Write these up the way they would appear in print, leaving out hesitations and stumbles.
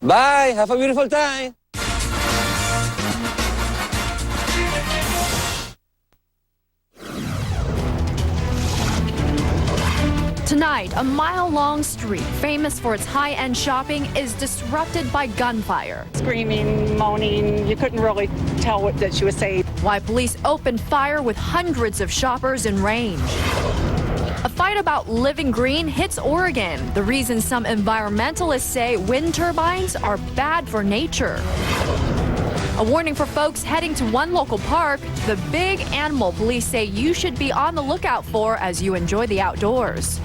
Bye. Have a beautiful time. Tonight, a mile-long street famous for its high-end shopping is disrupted by gunfire. Screaming, moaning, you couldn't really tell what that she was saying. Why police opened fire with hundreds of shoppers in range. A fight about living green hits Oregon. The reason some environmentalists say wind turbines are bad for nature. A warning for folks heading to one local park, the big animal police say you should be on the lookout for as you enjoy the outdoors.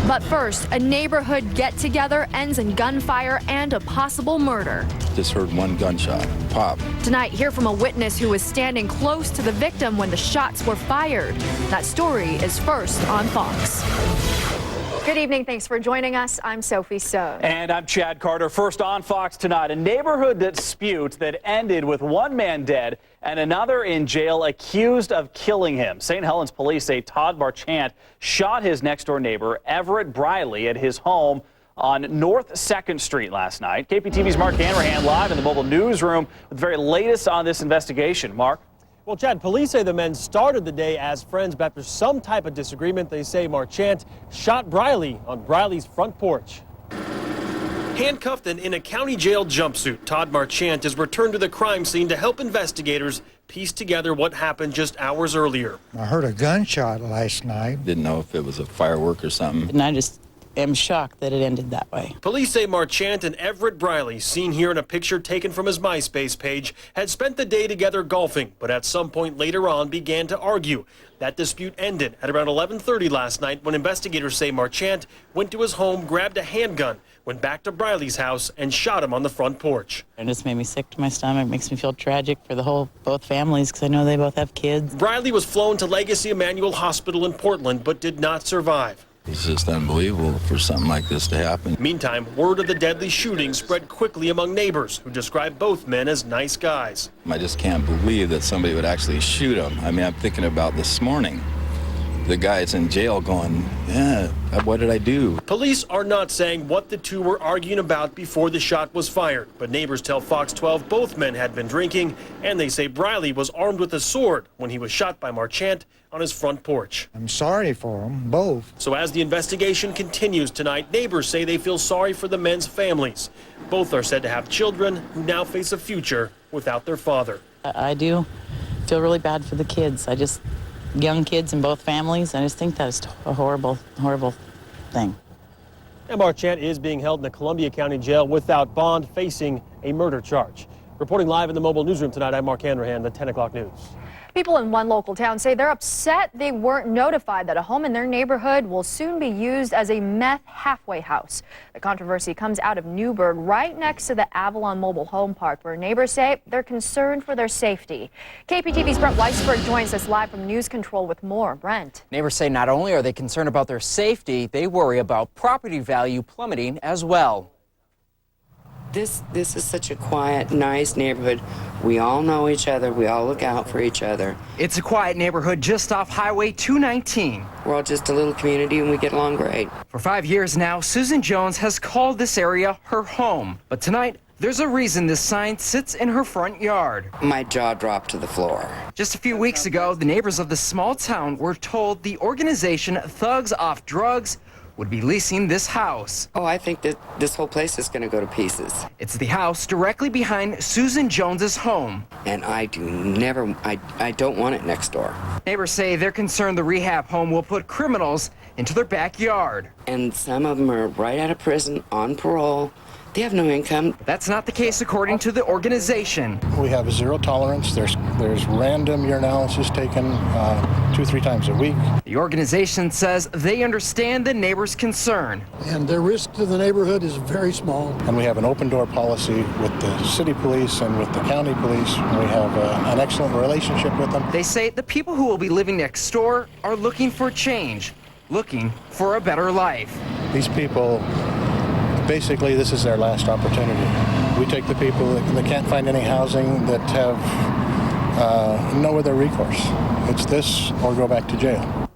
But first, a neighborhood get-together ends in gunfire and a possible murder. Just heard one gunshot pop. Tonight, hear from a witness who was standing close to the victim when the shots were fired. That story is first on Fox. Good evening. Thanks for joining us. I'm Sophie So. And I'm Chad Carter. First on Fox tonight, a neighborhood dispute that ended with one man dead and another in jail accused of killing him. St. Helens police say Todd Marchant shot his next-door neighbor, Everett Briley, at his home on North 2nd Street last night. KPTV's Mark Hanrahan live in the mobile newsroom with the very latest on this investigation. Mark? Well, Chad, police say the men started the day as friends, but after some type of disagreement, they say Marchant shot Briley on Briley's front porch. Handcuffed and in a county jail jumpsuit, Todd Marchant is returned to the crime scene to help investigators piece together what happened just hours earlier. I heard a gunshot last night. Didn't know if it was a firework or something. And I just am shocked that it ended that way. Police say Marchant and Everett Briley, seen here in a picture taken from his MySpace page, had spent the day together golfing, but at some point later on began to argue. That dispute ended at around 11:30 last night when investigators say Marchant went to his home, grabbed a handgun, went back to Briley's house, and shot him on the front porch. It just made me sick to my stomach. Makes me feel tragic for both families because I know they both have kids. Briley was flown to Legacy Emanuel Hospital in Portland, but did not survive. It's just unbelievable for something like this to happen. Meantime, word of the deadly shooting spread quickly among neighbors who described both men as nice guys. I just can't believe that somebody would actually shoot him. I mean, I'm thinking about this morning. The guy's in jail going, yeah, what did I do? Police are not saying what the two were arguing about before the shot was fired, but neighbors tell Fox 12 both men had been drinking, and they say Briley was armed with a sword when he was shot by Marchant on his front porch. I'm sorry for them, both. So as the investigation continues tonight, neighbors say they feel sorry for the men's families. Both are said to have children who now face a future without their father. I do feel really bad for the kids. Young kids in both families. I just think that's a horrible, horrible thing. And Marchant is being held in the Columbia County Jail without bond, facing a murder charge. Reporting live in the mobile newsroom tonight, I'm Mark Hanrahan, the 10 o'clock news. People in one local town say they're upset they weren't notified that a home in their neighborhood will soon be used as a meth halfway house. The controversy comes out of Newburgh, right next to the Avalon Mobile Home Park, where neighbors say they're concerned for their safety. KPTV's Brent Weisberg joins us live from News Control with more. Brent. Neighbors say not only are they concerned about their safety, they worry about property value plummeting as well. This is such a quiet, nice neighborhood. We all know each other. We all look out for each other. It's a quiet neighborhood just off Highway 219. We're all just a little community and we get along great. For 5 years now, Susan Jones has called this area her home. But tonight, there's a reason this sign sits in her front yard. My jaw dropped to the floor. Just a few weeks ago, the neighbors of the small town were told the organization Thugs Off Drugs would be leasing this house. Oh, I think that this whole place is going to go to pieces. It's the house directly behind Susan Jones's home. And I don't want it next door. Neighbors say they're concerned the rehab home will put criminals into their backyard. And some of them are right out of prison, on parole. They have no income. That's not the case according to the organization. We have a zero tolerance. There's random urinalysis taken 2-3 times a week. The organization says they understand the neighbors' concern. And their risk to the neighborhood is very small. And we have an open door policy with the city police and with the county police. We have an excellent relationship with them. They say the people who will be living next door are looking for change, looking for a better life. These people, basically, this is their last opportunity. We take the people that can't find any housing, that have no other recourse. It's this or go back to jail.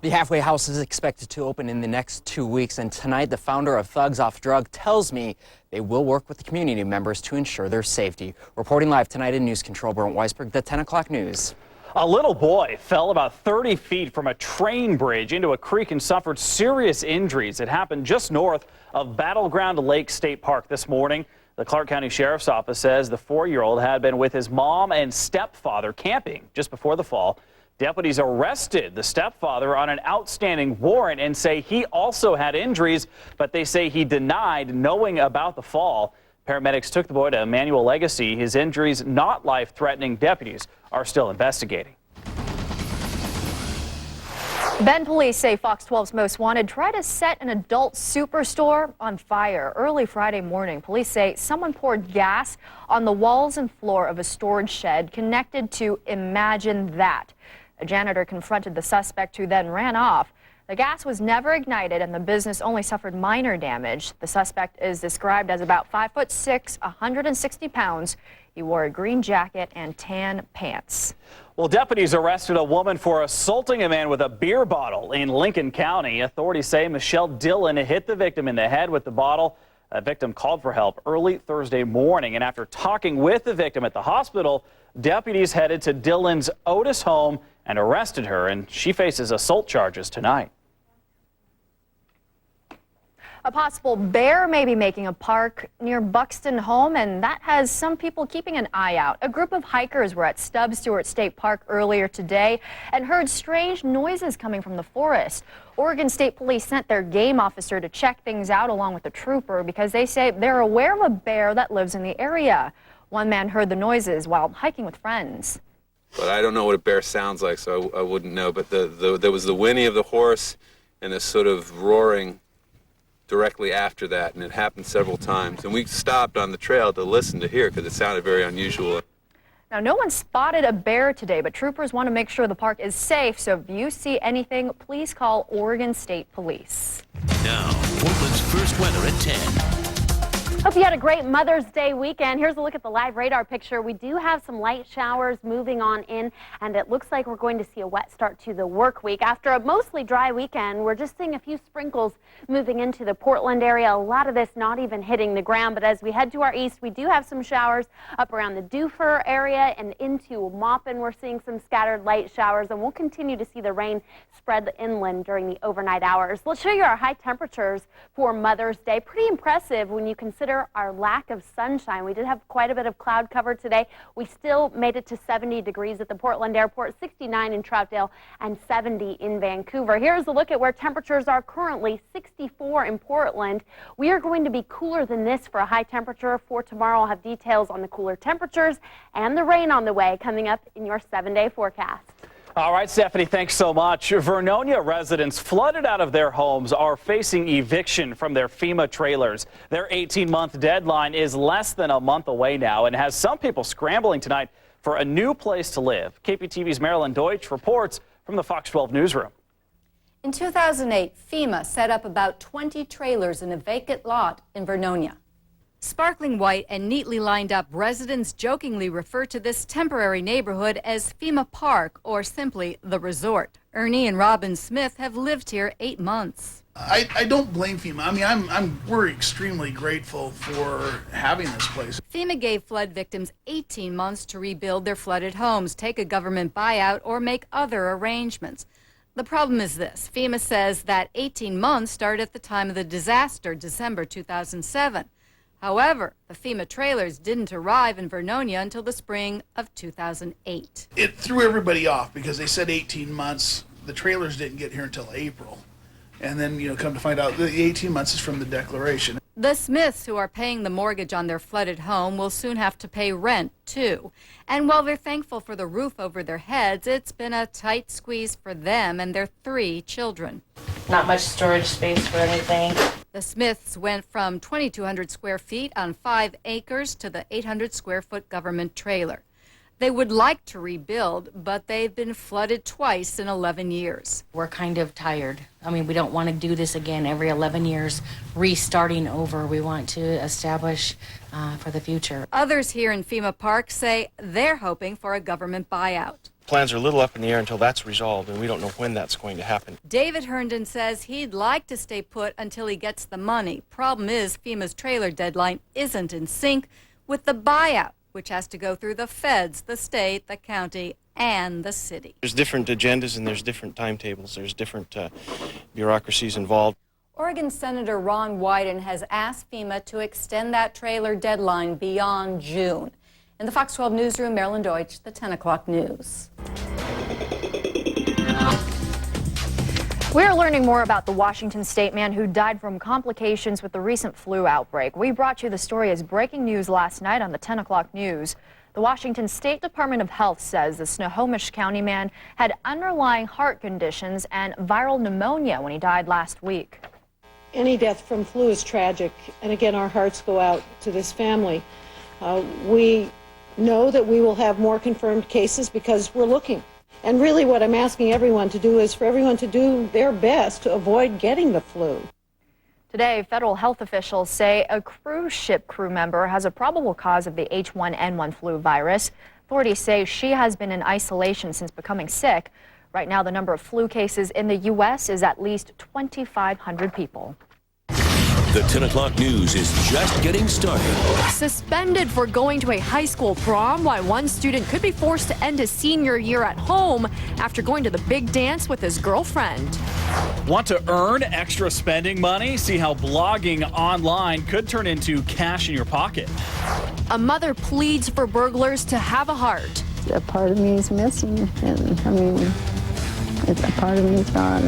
The halfway house is expected to open in the next 2 weeks, and tonight the founder of Thugs Off Drug tells me they will work with the community members to ensure their safety. Reporting live tonight in News Control, Brent Weisberg, the 10 o'clock news. A little boy fell about 30 feet from a train bridge into a creek and suffered serious injuries. It happened just north of Battleground Lake State Park this morning. The Clark County Sheriff's Office says the 4-year-old had been with his mom and stepfather camping just before the fall. Deputies arrested the stepfather on an outstanding warrant and say he also had injuries, but they say he denied knowing about the fall. Paramedics took the boy to Emmanuel Legacy. His injuries not life-threatening. Deputies are still investigating. Bend police say Fox 12's Most Wanted tried to set an adult superstore on fire early Friday morning. Police say someone poured gas on the walls and floor of a storage shed connected to Imagine That. A janitor confronted the suspect, who then ran off. The gas was never ignited and the business only suffered minor damage. The suspect is described as about 5'6", 160 pounds. He wore a green jacket and tan pants. Well, deputies arrested a woman for assaulting a man with a beer bottle in Lincoln County. Authorities say Michelle Dillon hit the victim in the head with the bottle. The victim called for help early Thursday morning, and after talking with the victim at the hospital, deputies headed to Dillon's Otis home and arrested her, and she faces assault charges tonight. A possible bear may be making a park near Buxton home, and that has some people keeping an eye out. A group of hikers were at Stubbs Stewart State Park earlier today and heard strange noises coming from the forest. Oregon State Police sent their game officer to check things out along with the trooper because they say they're aware of a bear that lives in the area. One man heard the noises while hiking with friends. But I don't know what a bear sounds like, so I wouldn't know. But there was the whinny of the horse and this sort of roaring directly after that, and it happened several times. And we stopped on the trail to listen to hear because it sounded very unusual. Now, no one spotted a bear today, but troopers want to make sure the park is safe. So if you see anything, please call Oregon State Police. Now, Portland's first weather at 10. Hope you had a great Mother's Day weekend. Here's a look at the live radar picture. We do have some light showers moving on in, and it looks like we're going to see a wet start to the work week. After a mostly dry weekend, we're just seeing a few sprinkles moving into the Portland area. A lot of this not even hitting the ground, but as we head to our east, we do have some showers up around the Dufur area and into Maupin. We're seeing some scattered light showers, and we'll continue to see the rain spread inland during the overnight hours. Let's show you our high temperatures for Mother's Day. Pretty impressive when you consider our lack of sunshine. We did have quite a bit of cloud cover today. We still made it to 70 degrees at the Portland airport, 69 in Troutdale, and 70 in Vancouver. Here's a look at where temperatures are currently, 64 in Portland. We are going to be cooler than this for a high temperature for tomorrow. I'll have details on the cooler temperatures and the rain on the way coming up in your 7-day forecast. All right, Stephanie, thanks so much. Vernonia residents flooded out of their homes are facing eviction from their FEMA trailers. Their 18-month deadline is less than a month away now and has some people scrambling tonight for a new place to live. KPTV's Marilyn Deutsch reports from the Fox 12 newsroom. In 2008, FEMA set up about 20 trailers in a vacant lot in Vernonia. Sparkling white and neatly lined up, residents jokingly refer to this temporary neighborhood as FEMA Park, or simply the resort. Ernie and Robin Smith have lived here 8 months. I don't blame FEMA. I mean, we're extremely grateful for having this place. FEMA gave flood victims 18 months to rebuild their flooded homes, take a government buyout, or make other arrangements. The problem is this. FEMA says that 18 months started at the time of the disaster, December 2007. However, the FEMA trailers didn't arrive in Vernonia until the spring of 2008. It threw everybody off because they said 18 months. The trailers didn't get here until April. And then, come to find out, the 18 months is from the declaration. The Smiths, who are paying the mortgage on their flooded home, will soon have to pay rent, too. And while they're thankful for the roof over their heads, it's been a tight squeeze for them and their 3 children. Not much storage space for anything. The Smiths went from 2,200 square feet on 5 acres to the 800 square foot government trailer. They would like to rebuild, but they've been flooded twice in 11 years. We're kind of tired. I mean, we don't want to do this again every 11 years, restarting over. We want to establish for the future. Others here in FEMA Park say they're hoping for a government buyout. plans are a little up in the air until that's resolved, and we don't know when that's going to happen. David Herndon says he'd like to stay put until he gets the money. Problem is, FEMA's trailer deadline isn't in sync with the buyout, which has to go through the feds, the state, the county, and the city. There's different agendas and there's different timetables. There's different bureaucracies involved. Oregon Senator Ron Wyden has asked FEMA to extend that trailer deadline beyond June. In the Fox 12 newsroom, Marilyn Deutsch, the 10 o'clock news. We're learning more about the Washington State man who died from complications with the recent flu outbreak. We brought you the story as breaking news last night on the 10 o'clock news. The Washington State Department of Health says the Snohomish County man had underlying heart conditions and viral pneumonia when he died last week. Any death from flu is tragic, and again, our hearts go out to this family. We know that we will have more confirmed cases because we're looking. And really what I'm asking everyone to do is for everyone to do their best to avoid getting the flu. Today, federal health officials say a cruise ship crew member has a probable cause of the H1N1 flu virus. Authorities say she has been in isolation since becoming sick. Right now, the number of flu cases in the U.S. is at least 2,500 people. The 10 o'clock news is just getting started. Suspended for going to a high school prom, why one student could be forced to end his senior year at home after going to the big dance with his girlfriend. Want to earn extra spending money? See how blogging online could turn into cash in your pocket. A mother pleads for burglars to have a heart. A part of me is missing, and I mean, a part of me is gone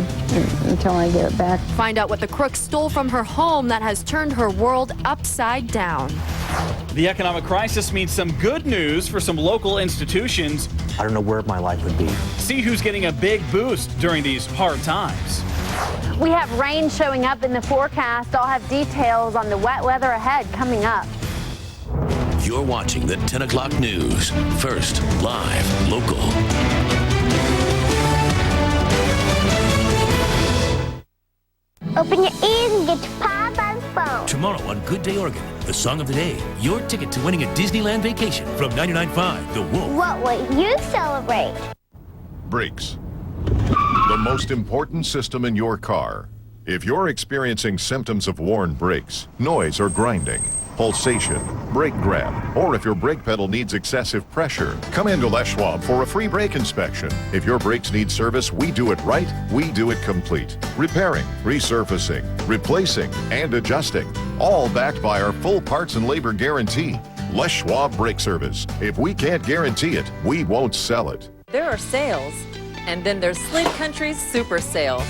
until I get it back. Find out what the crook stole from her home that has turned her world upside down. The economic crisis means some good news for some local institutions. I don't know where my life would be. See who's getting a big boost during these hard times. We have rain showing up in the forecast. I'll have details on the wet weather ahead coming up. You're watching the 10 o'clock news. First, live, local. Open your ears and get your Papa's phone. Tomorrow on Good Day Oregon, the song of the day, your ticket to winning a Disneyland vacation from 99.5 The Wolf. What will you celebrate? Brakes. The most important system in your car. If you're experiencing symptoms of worn brakes, noise or grinding, pulsation, brake grab, or if your brake pedal needs excessive pressure, come into Les Schwab for a free brake inspection. If your brakes need service, we do it right, we do it complete. Repairing, resurfacing, replacing, and adjusting, all backed by our full parts and labor guarantee. Les Schwab Brake Service. If we can't guarantee it, we won't sell it. There are sales, and then there's Sleep Country's Super Sale.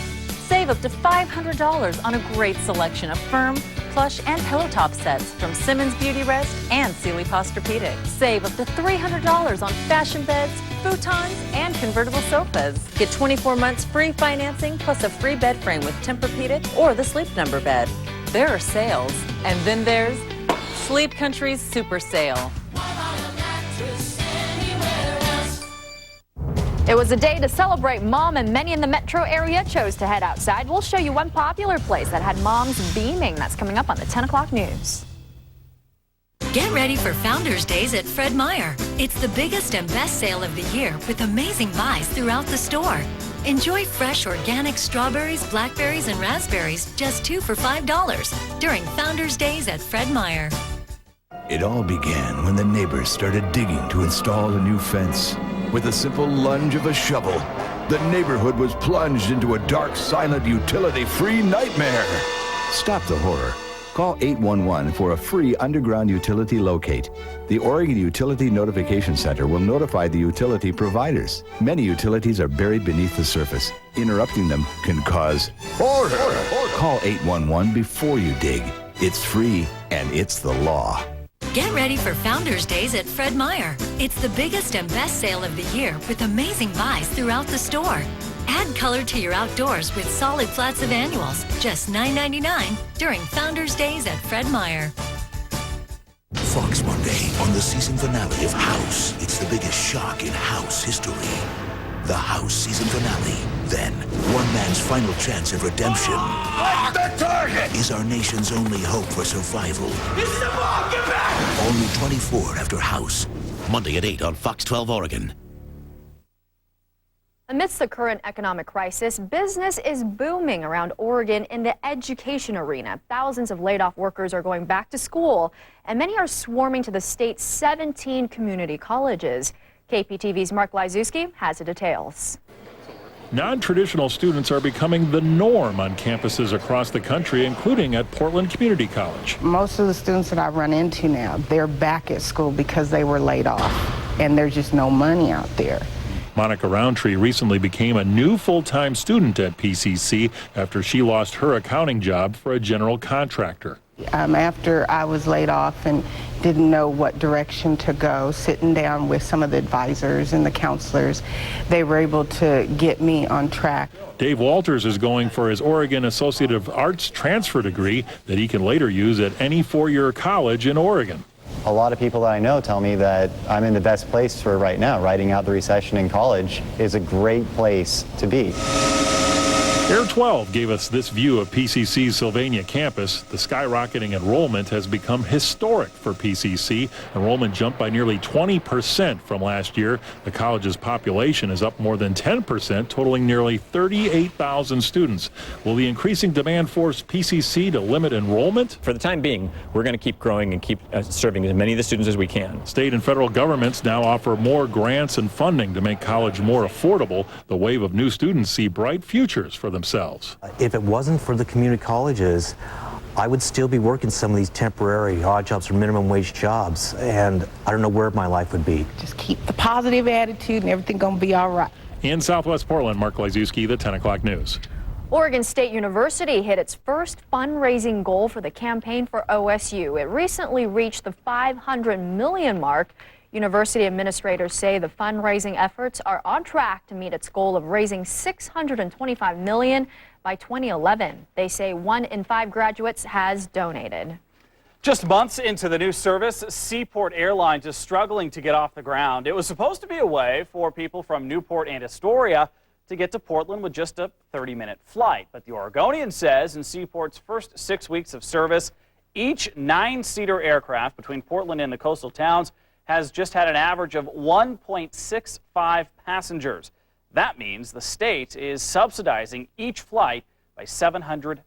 Save up to $500 on a great selection of firm, plush, and pillow top sets from Simmons Beauty Rest and Sealy Posturepedic. Save up to $300 on fashion beds, futons, and convertible sofas. Get 24 months free financing plus a free bed frame with Tempur-Pedic or the Sleep Number bed. There are sales, and then there's Sleep Country's Super Sale. It was a day to celebrate Mom, and many in the metro area chose to head outside. We'll show you one popular place that had moms beaming. That's coming up on the 10 o'clock news. Get ready for Founders Days at Fred Meyer. It's the biggest and best sale of the year with amazing buys throughout the store. Enjoy fresh organic strawberries, blackberries, and raspberries, just 2 for $5 during Founders Days at Fred Meyer. It all began when the neighbors started digging to install a new fence. With a simple lunge of a shovel, the neighborhood was plunged into a dark, silent, utility-free nightmare. Stop the horror. Call 811 for a free underground utility locate. The Oregon Utility Notification Center will notify the utility providers. Many utilities are buried beneath the surface. Interrupting them can cause horror. Call 811 before you dig. It's free and it's the law. Get ready for Founders Days at Fred Meyer. It's the biggest and best sale of the year with amazing buys throughout the store. Add color to your outdoors with solid flats of annuals, just $9.99 during Founders Days at Fred Meyer. Fox Monday on the season finale of House. It's the biggest shock in House history. The House season finale. Then, one man's final chance of redemption The target! is our nation's only hope for survival. This is the ball! Get back! Only 24 after House. Monday at 8 on Fox 12 Oregon. Amidst the current economic crisis, business is booming around Oregon in the education arena. Thousands of laid-off workers are going back to school, and many are swarming to the state's 17 community colleges. KPTV's Mark Liszewski has the details. Non-traditional students are becoming the norm on campuses across the country, including at Portland Community College. Most of the students that I run into now, they're back at school because they were laid off, and there's just no money out there. Monica Roundtree recently became a new full-time student at PCC after she lost her accounting job for a general contractor. After I was laid off and didn't know what direction to go, sitting down with some of the advisors and the counselors, they were able to get me on track. Dave Walters is going for his Oregon Associate of Arts transfer degree that he can later use at any four-year college in Oregon. A lot of people that I know tell me that I'm in the best place for right now. Riding out the recession in college is a great place to be. Air 12 gave us this view of PCC's Sylvania campus. The skyrocketing enrollment has become historic for PCC. Enrollment jumped by nearly 20% from last year. The college's population is up more than 10%, totaling nearly 38,000 students. Will the increasing demand force PCC to limit enrollment? For the time being, we're going to keep growing and keep serving as many of the students as we can. State and federal governments now offer more grants and funding to make college more affordable. The wave of new students see bright futures for themselves. If it wasn't for the community colleges, I would still be working some of these temporary odd jobs or minimum wage jobs, and I don't know where my life would be. Just keep the positive attitude and everything's going to be all right. In Southwest Portland, Mark Liszewski, the 10 o'clock news. Oregon State University hit its first fundraising goal for the campaign for OSU. It recently reached the $500 million mark. University administrators say the fundraising efforts are on track to meet its goal of raising $625 million by 2011. They say 1 in 5 graduates has donated. Just months into the new service, Seaport Airlines is struggling to get off the ground. It was supposed to be a way for people from Newport and Astoria to get to Portland with just a 30-minute flight. But the Oregonian says in Seaport's first 6 weeks of service, each 9-seater aircraft between Portland and the coastal towns has just had an average of 1.65 passengers. That means the state is subsidizing each flight by $750.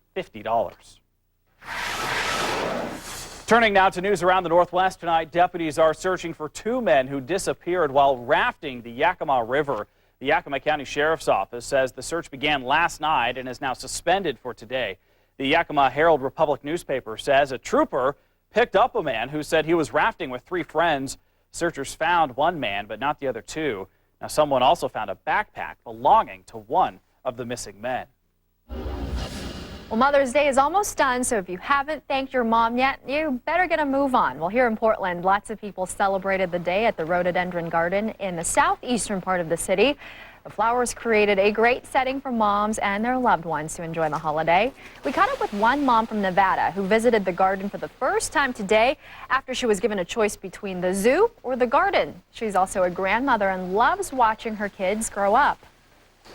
Turning now to news around the Northwest tonight, deputies are searching for 2 men who disappeared while rafting the Yakima River. The Yakima County Sheriff's Office says the search began last night and is now suspended for today. The Yakima Herald-Republic newspaper says a trooper picked up a man who said he was rafting with 3 friends. Searchers found 1 man, but not the other 2. Now, someone also found a backpack belonging to one of the missing men. Well, Mother's Day is almost done, so if you haven't thanked your mom yet, you better get a move on. Well, here in Portland, lots of people celebrated the day at the Rhododendron Garden in the southeastern part of the city. The flowers created a great setting for moms and their loved ones to enjoy the holiday. We caught up with one mom from Nevada who visited the garden for the first time today after she was given a choice between the zoo or the garden. She's also a grandmother and loves watching her kids grow up.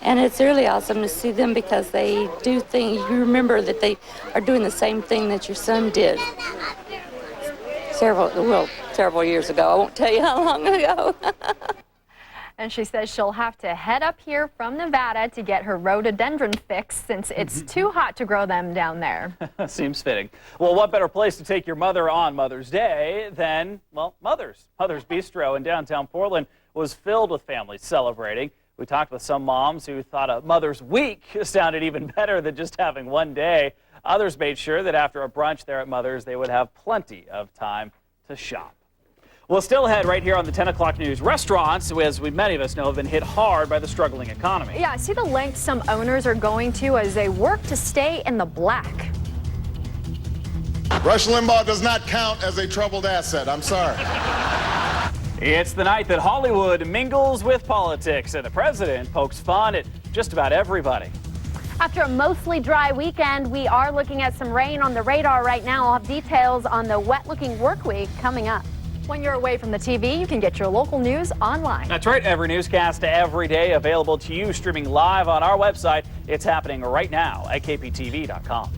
And it's really awesome to see them because they do things. You remember that they are doing the same thing that your son did several years ago. I won't tell you how long ago. And she says she'll have to head up here from Nevada to get her rhododendron fix since it's too hot to grow them down there. Seems fitting. Well, what better place to take your mother on Mother's Day than, well, Mother's. Mother's Bistro in downtown Portland was filled with families celebrating. We talked with some moms who thought a Mother's Week sounded even better than just having one day. Others made sure that after a brunch there at Mother's, they would have plenty of time to shop. Well, still ahead right here on the 10 o'clock news. Restaurants, as many of us know, have been hit hard by the struggling economy. Yeah, see the lengths some owners are going to as they work to stay in the black. Rush Limbaugh does not count as a troubled asset. I'm sorry. It's the night that Hollywood mingles with politics, and the president pokes fun at just about everybody. After a mostly dry weekend, we are looking at some rain on the radar right now. I'll have details on the wet-looking work week coming up. When you're away from the TV, you can get your local news online. That's right. Every newscast every day available to you, streaming live on our website. It's happening right now at KPTV.com.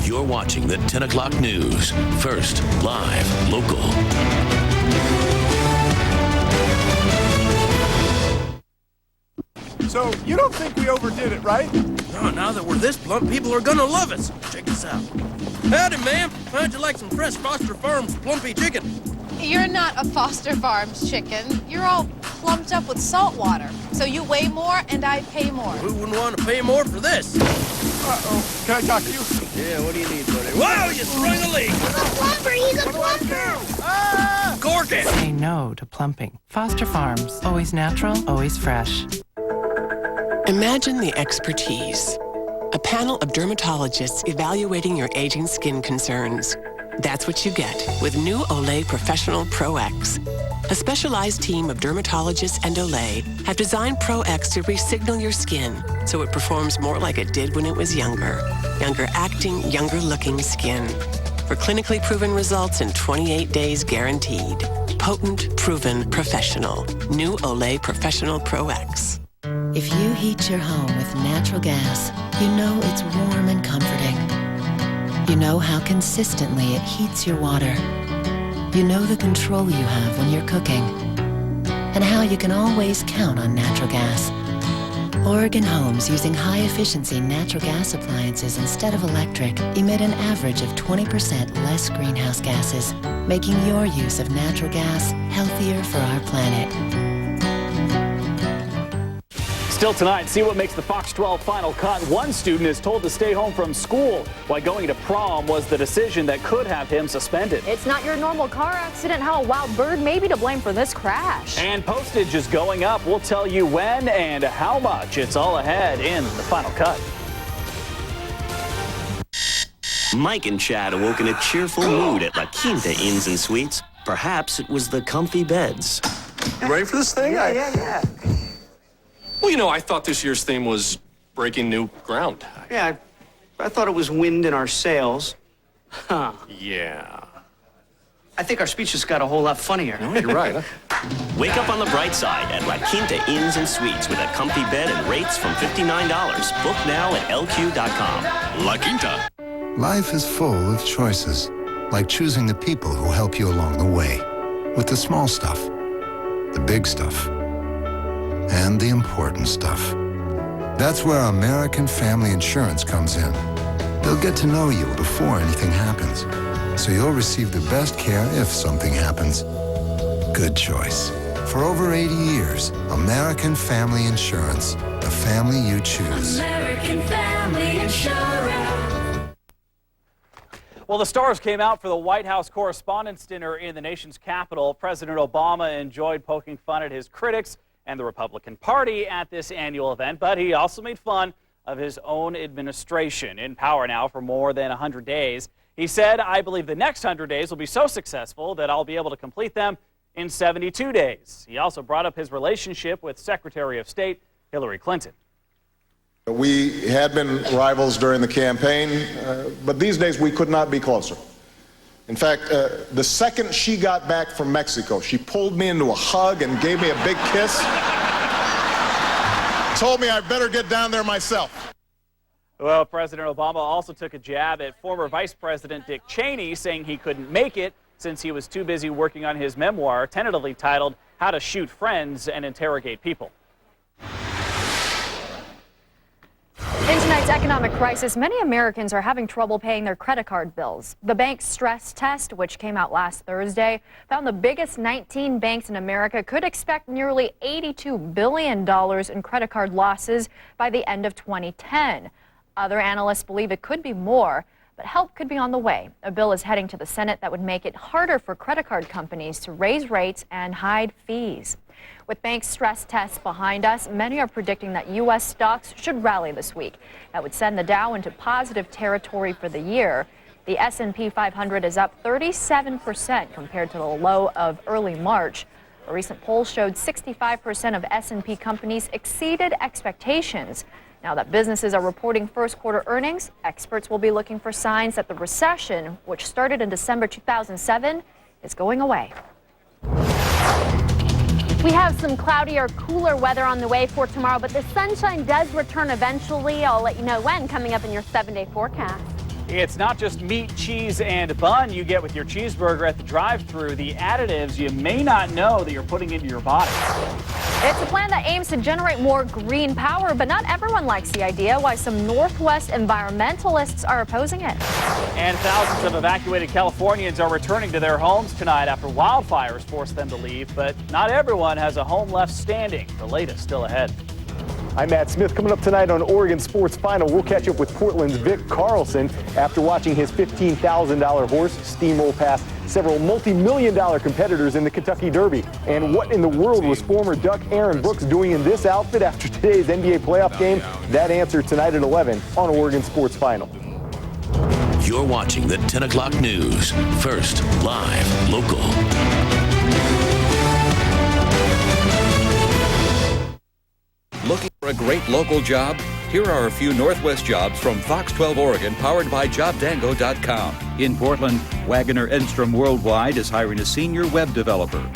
You're watching the 10 o'clock news. First, live, local. So you don't think we overdid it, right? No, now that we're this plump, people are gonna love us. Check this out. Howdy, ma'am. How'd you like some fresh Foster Farms plumpy chicken? You're not a Foster Farms chicken. You're all plumped up with salt water. So you weigh more and I pay more. Who wouldn't want to pay more for this? Uh-oh. Can I talk to you? Yeah, what do you need, buddy? Wow, you sprung a leak! He's a plumper! He's a plumper! Ah! Cork it! Say no to plumping. Foster Farms. Always natural, always fresh. Imagine the expertise. A panel of dermatologists evaluating your aging skin concerns. That's what you get with new Olay Professional Pro X. A specialized team of dermatologists and Olay have designed Pro X to re-signal your skin so it performs more like it did when it was younger. Younger acting, younger looking skin. For clinically proven results in 28 days guaranteed. Potent, proven, professional. New Olay Professional Pro X. If you heat your home with natural gas, you know it's warm and comforting. You know how consistently it heats your water. You know the control you have when you're cooking. And how you can always count on natural gas. Oregon homes using high-efficiency natural gas appliances instead of electric emit an average of 20% less greenhouse gases, making your use of natural gas healthier for our planet. Still tonight, see what makes the Fox 12 final cut. One student is told to stay home from school, while going to prom was the decision that could have him suspended. It's not your normal car accident. How a wild bird may be to blame for this crash. And postage is going up. We'll tell you when and how much. It's all ahead in the final cut. Mike and Chad awoke in a cheerful mood at La Quinta Inns and Suites. Perhaps it was the comfy beds. You ready for this thing? Yeah. Well, you know, I thought this year's theme was breaking new ground. Yeah, I thought it was wind in our sails. Huh. Yeah. I think our speech just got a whole lot funnier. No, you're right. Wake up on the bright side at La Quinta Inns and Suites with a comfy bed and rates from $59. Book now at lq.com. La Quinta. Life is full of choices, like choosing the people who help you along the way. With the small stuff, the big stuff, and the important stuff. That's where American Family Insurance comes in. They'll get to know you before anything happens, so you'll receive the best care if something happens. Good choice. For over 80 years, American Family Insurance, the family you choose. American Family Insurance. Well, the stars came out for the White House Correspondents' Dinner in the nation's capital. President Obama enjoyed poking fun at his critics and the Republican Party at this annual event, but he also made fun of his own administration, in power now for more than 100 days. He said, "I believe the next 100 days will be so successful that I'll be able to complete them in 72 days. He also brought up his relationship with Secretary of State Hillary Clinton. We had been rivals during the campaign, but these days we could not be closer. In fact, the second she got back from Mexico, she pulled me into a hug and gave me a big kiss. Told me I better get down there myself. Well, President Obama also took a jab at former Vice President Dick Cheney, saying he couldn't make it since he was too busy working on his memoir, tentatively titled How to Shoot Friends and Interrogate People. In tonight's economic crisis, many Americans are having trouble paying their credit card bills. The bank's stress test, which came out last Thursday, found the biggest 19 banks in America could expect nearly $82 billion in credit card losses by the end of 2010. Other analysts believe it could be more, but help could be on the way. A bill is heading to the Senate that would make it harder for credit card companies to raise rates and hide fees. With bank stress tests behind us, many are predicting that U.S. stocks should rally this week. That would send the Dow into positive territory for the year. The S&P 500 is up 37% compared to the low of early March. A recent poll showed 65% of S&P companies exceeded expectations. Now that businesses are reporting first quarter earnings, experts will be looking for signs that the recession, which started in December 2007, is going away. We have some cloudier, cooler weather on the way for tomorrow, but the sunshine does return eventually. I'll let you know when coming up in your 7-day forecast. It's not just meat, cheese, and bun you get with your cheeseburger at the drive-thru. The additives you may not know that you're putting into your body. It's a plan that aims to generate more green power, but not everyone likes the idea. Why some Northwest environmentalists are opposing it. And thousands of evacuated Californians are returning to their homes tonight after wildfires forced them to leave. But not everyone has a home left standing. The latest still ahead. I'm Matt Smith. Coming up tonight on Oregon Sports Final, we'll catch up with Portland's Vic Carlson after watching his $15,000 horse steamroll past several multi-million-dollar competitors in the Kentucky Derby. And what in the world was former Duck Aaron Brooks doing in this outfit after today's NBA playoff game? That answer tonight at 11 on Oregon Sports Final. You're watching the 10 o'clock news. First, live, local. Looking for a great local job? Here are a few Northwest jobs from Fox 12 Oregon, powered by JobDango.com. In Portland, Wagner Edstrom Worldwide is hiring a senior web developer.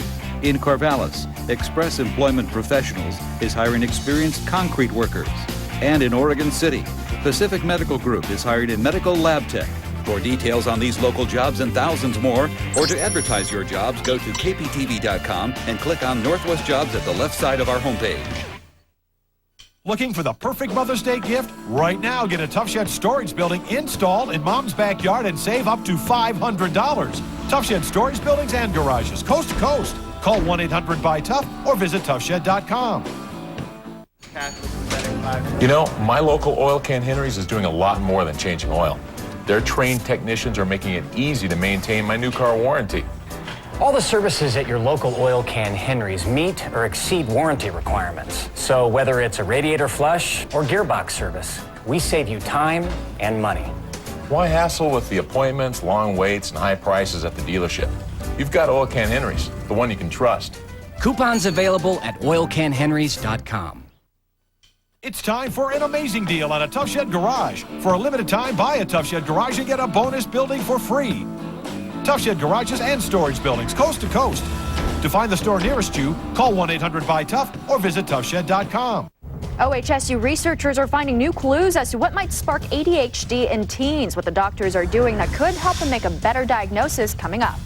In Corvallis, Express Employment Professionals is hiring experienced concrete workers. And in Oregon City, Pacific Medical Group is hiring a medical lab tech. For details on these local jobs and thousands more, or to advertise your jobs, go to KPTV.com and click on Northwest Jobs at the left side of our homepage. Looking for the perfect Mother's Day gift? Right now, get a Tough Shed storage building installed in Mom's backyard and save up to $500. Tough Shed storage buildings and garages, coast to coast. Call 1-800-BUY-TOUGH or visit toughshed.com. You know, my local Oil Can Henry's is doing a lot more than changing oil. Their trained technicians are making it easy to maintain my new car warranty. All the services at your local Oil Can Henry's meet or exceed warranty requirements. So whether it's a radiator flush or gearbox service, we save you time and money. Why hassle with the appointments, long waits, and high prices at the dealership? You've got Oil Can Henry's, the one you can trust. Coupons available at oilcanhenrys.com. It's time for an amazing deal on a Tough Shed Garage. For a limited time, buy a Tough Shed Garage and get a bonus building for free. Tough Shed garages and storage buildings, coast to coast. To find the store nearest you, call 1-800-BUY-TOUGH or visit toughshed.com. OHSU researchers are finding new clues as to what might spark ADHD in teens. What the doctors are doing that could help them make a better diagnosis coming up.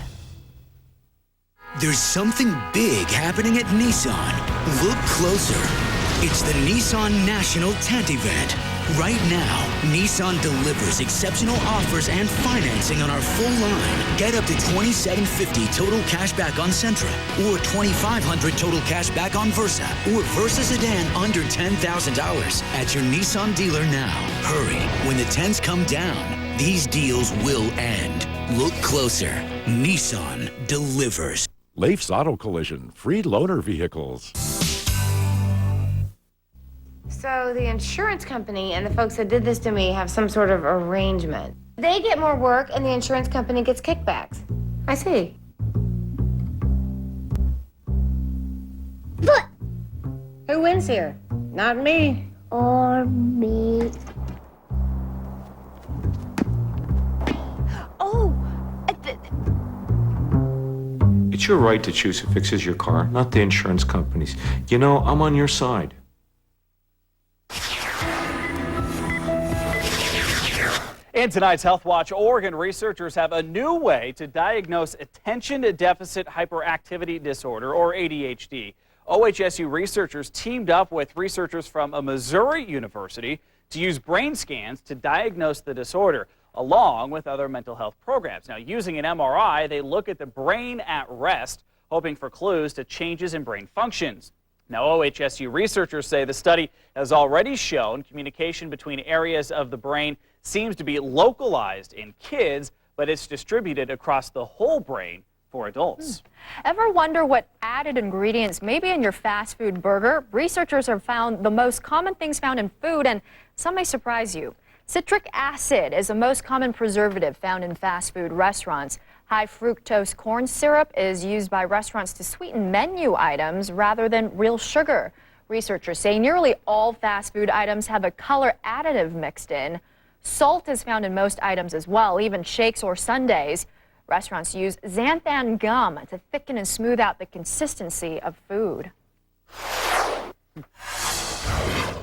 There's something big happening at Nissan. Look closer. It's the Nissan National Tent Event. Right now, Nissan delivers exceptional offers and financing on our full line. Get up to $2,750 total cash back on Sentra, or $2,500 total cash back on Versa, or Versa sedan under $10,000 at your Nissan dealer now. Hurry, when the tents come down, these deals will end. Look closer. Nissan delivers. Leif's Auto Collision, free loaner vehicles. So the insurance company and the folks that did this to me have some sort of arrangement. They get more work and the insurance company gets kickbacks. I see. But who wins here? Not me. Or me. Oh! It's your right to choose who fixes your car, not the insurance companies. You know, I'm on your side. In tonight's Health Watch, Oregon researchers have a new way to diagnose attention deficit hyperactivity disorder, or ADHD. OHSU researchers teamed up with researchers from a Missouri university to use brain scans to diagnose the disorder, along with other mental health programs. Now, using an MRI, they look at the brain at rest, hoping for clues to changes in brain functions. Now, OHSU researchers say the study has already shown communication between areas of the brain seems to be localized in kids, but it's distributed across the whole brain for adults. Ever wonder what added ingredients may be in your fast food burger? Researchers have found the most common things found in food, and some may surprise you. Citric acid is the most common preservative found in fast food restaurants. High fructose corn syrup is used by restaurants to sweeten menu items rather than real sugar. Researchers say nearly all fast food items have a color additive mixed in. Salt is found in most items as well, even shakes or sundaes. Restaurants use xanthan gum to thicken and smooth out the consistency of food.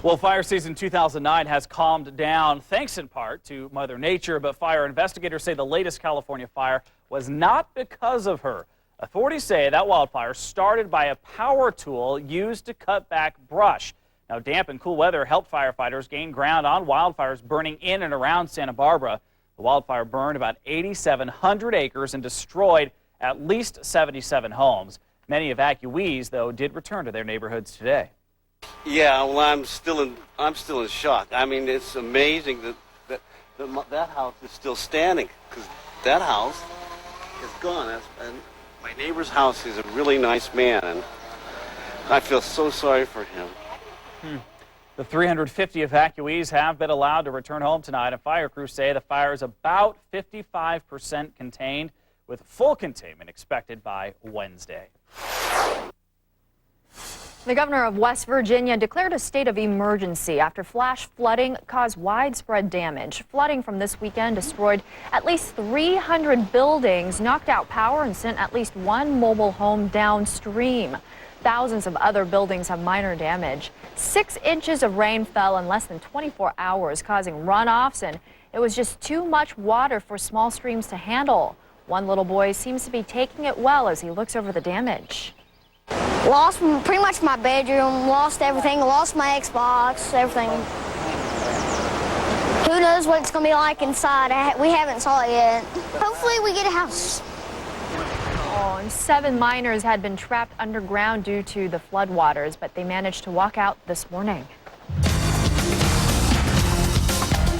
Well, fire season 2009 has calmed down thanks in part to Mother Nature, but fire investigators say the latest California fire was not because of her. Authorities say that wildfire started by a power tool used to cut back brush. Now, damp and cool weather helped firefighters gain ground on wildfires burning in and around Santa Barbara. The wildfire burned about 8,700 acres and destroyed at least 77 homes. Many evacuees, though, did return to their neighborhoods today. Yeah, well, I'm still in shock. I mean, it's amazing that house is still standing, because that house is gone. And my neighbor's house is a really nice man, and I feel so sorry for him. The 350 evacuees have been allowed to return home tonight, and fire crews say the fire is about 55% contained, with full containment expected by Wednesday. The governor of West Virginia declared a state of emergency after flash flooding caused widespread damage. Flooding from this weekend destroyed at least 300 buildings, knocked out power, and sent at least one mobile home downstream. Thousands of other buildings have minor damage. 6 inches of rain fell in less than 24 hours, causing runoffs, and it was just too much water for small streams to handle. One little boy seems to be taking it well as he looks over the damage. Lost pretty much my bedroom, lost everything, lost my Xbox, everything. Who knows what it's going to be like inside? We haven't saw it yet. Hopefully we get a house. Oh, and 7 miners had been trapped underground due to the floodwaters, but they managed to walk out this morning.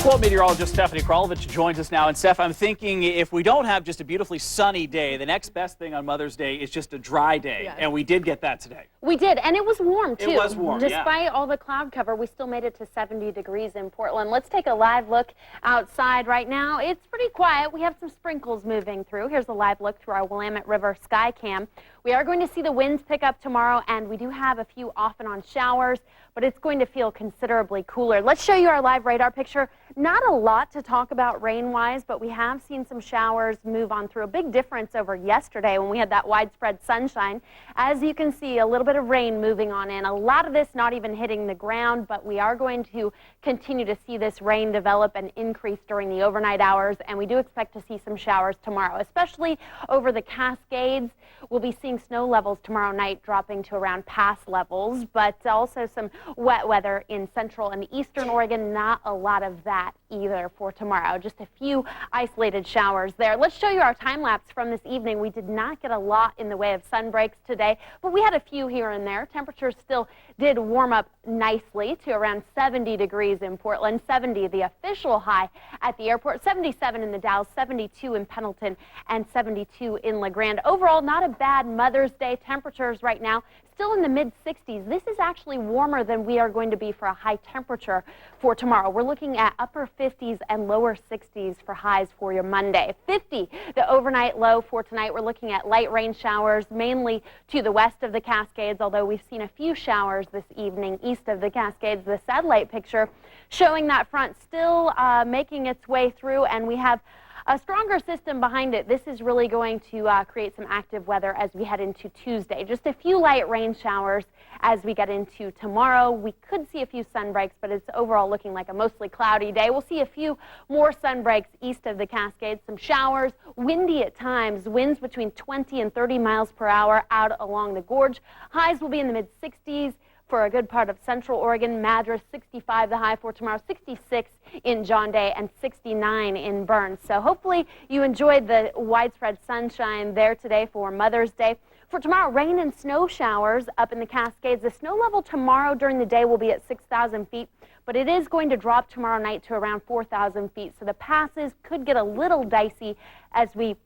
Well, meteorologist Stephanie Kralovich joins us now. And Steph, I'm thinking if we don't have just a beautifully sunny day, the next best thing on Mother's Day is just a dry day. Yes. And we did get that today. We did, and it was warm, too. It was warm, Despite all the cloud cover, we still made it to 70 degrees in Portland. Let's take a live look outside right now. It's pretty quiet. We have some sprinkles moving through. Here's a live look through our Willamette River sky cam. We are going to see the winds pick up tomorrow, and we do have a few off and on showers, but it's going to feel considerably cooler. Let's show you our live radar picture. Not a lot to talk about rain-wise, but we have seen some showers move on through. A big difference over yesterday when we had that widespread sunshine. As you can see, a little bit of rain moving on in. A lot of this not even hitting the ground, but we are going to continue to see this rain develop and increase during the overnight hours, and we do expect to see some showers tomorrow, especially over the Cascades. We'll be seeing snow levels tomorrow night dropping to around pass levels, but also some wet weather in central and eastern Oregon. Not a lot of that either for tomorrow. Just a few isolated showers there. Let's show you our time lapse from this evening. We did not get a lot in the way of sun breaks today, but we had a few here and there. Temperatures still did warm up nicely to around 70 degrees in Portland, 70 the official high at the airport, 77 in the Dalles, 72 in Pendleton, and 72 in La Grande. Overall, not a bad Mother's Day. Temperatures right now still in the mid-60s. This is actually warmer than we are going to be for a high temperature for tomorrow. We're looking at upper 50s and lower 60s for highs for your Monday. 50, the overnight low for tonight. We're looking at light rain showers, mainly to the west of the Cascades, although we've seen a few showers this evening east of the Cascades. The satellite picture showing that front still making its way through, and we have a stronger system behind it. This is really going to create some active weather as we head into Tuesday. Just a few light rain showers as we get into tomorrow. We could see a few sun breaks, but it's overall looking like a mostly cloudy day. We'll see a few more sun breaks east of the Cascades, some showers, windy at times, winds between 20 and 30 miles per hour out along the gorge. Highs will be in the mid-60s. For a good part of central Oregon, Madras, 65 the high for tomorrow, 66 in John Day, and 69 in Burns. So hopefully you enjoyed the widespread sunshine there today for Mother's Day. For tomorrow, rain and snow showers up in the Cascades. The snow level tomorrow during the day will be at 6,000 feet, but it is going to drop tomorrow night to around 4,000 feet. So the passes could get a little dicey as we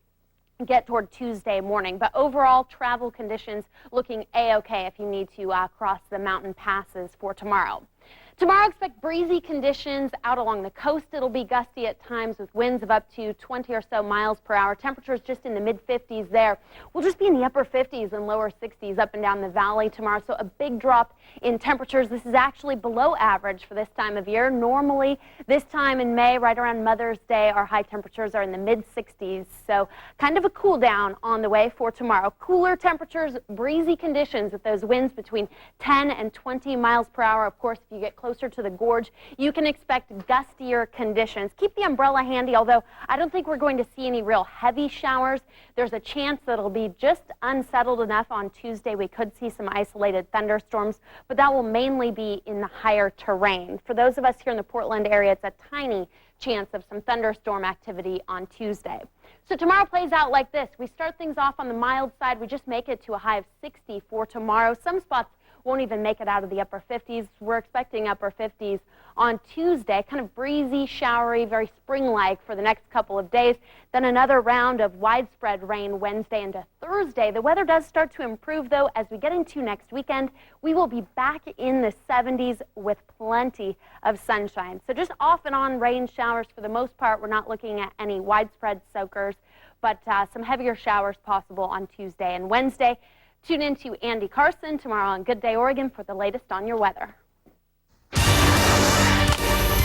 get toward Tuesday morning, but overall travel conditions looking a-okay if you need to cross the mountain passes for tomorrow. Tomorrow, expect breezy conditions out along the coast. It'll be gusty at times with winds of up to 20 or so miles per hour. Temperatures just in the mid-50s there. We'll just be in the upper 50s and lower 60s up and down the valley tomorrow, so a big drop in temperatures. This is actually below average for this time of year. Normally, this time in May, right around Mother's Day, our high temperatures are in the mid-60s, so kind of a cool down on the way for tomorrow. Cooler temperatures, breezy conditions with those winds between 10 and 20 miles per hour. Of course, if you get close closer to the gorge, you can expect gustier conditions. Keep the umbrella handy, although I don't think we're going to see any real heavy showers. There's a chance that it'll be just unsettled enough on Tuesday. We could see some isolated thunderstorms, but that will mainly be in the higher terrain. For those of us here in the Portland area, it's a tiny chance of some thunderstorm activity on Tuesday. So tomorrow plays out like this. We start things off on the mild side. We just make it to a high of 60 for tomorrow. Some spots won't even make it out of the upper 50s. We're expecting upper 50s on Tuesday, kind of breezy, showery, very spring-like for the next couple of days. Then another round of widespread rain Wednesday into Thursday. The weather does start to improve, though, as we get into next weekend. We will be back in the 70s with plenty of sunshine. So just off and on rain showers for the most part. We're not looking at any widespread soakers, but some heavier showers possible on Tuesday and Wednesday. Tune in to Andy Carson tomorrow on Good Day Oregon for the latest on your weather.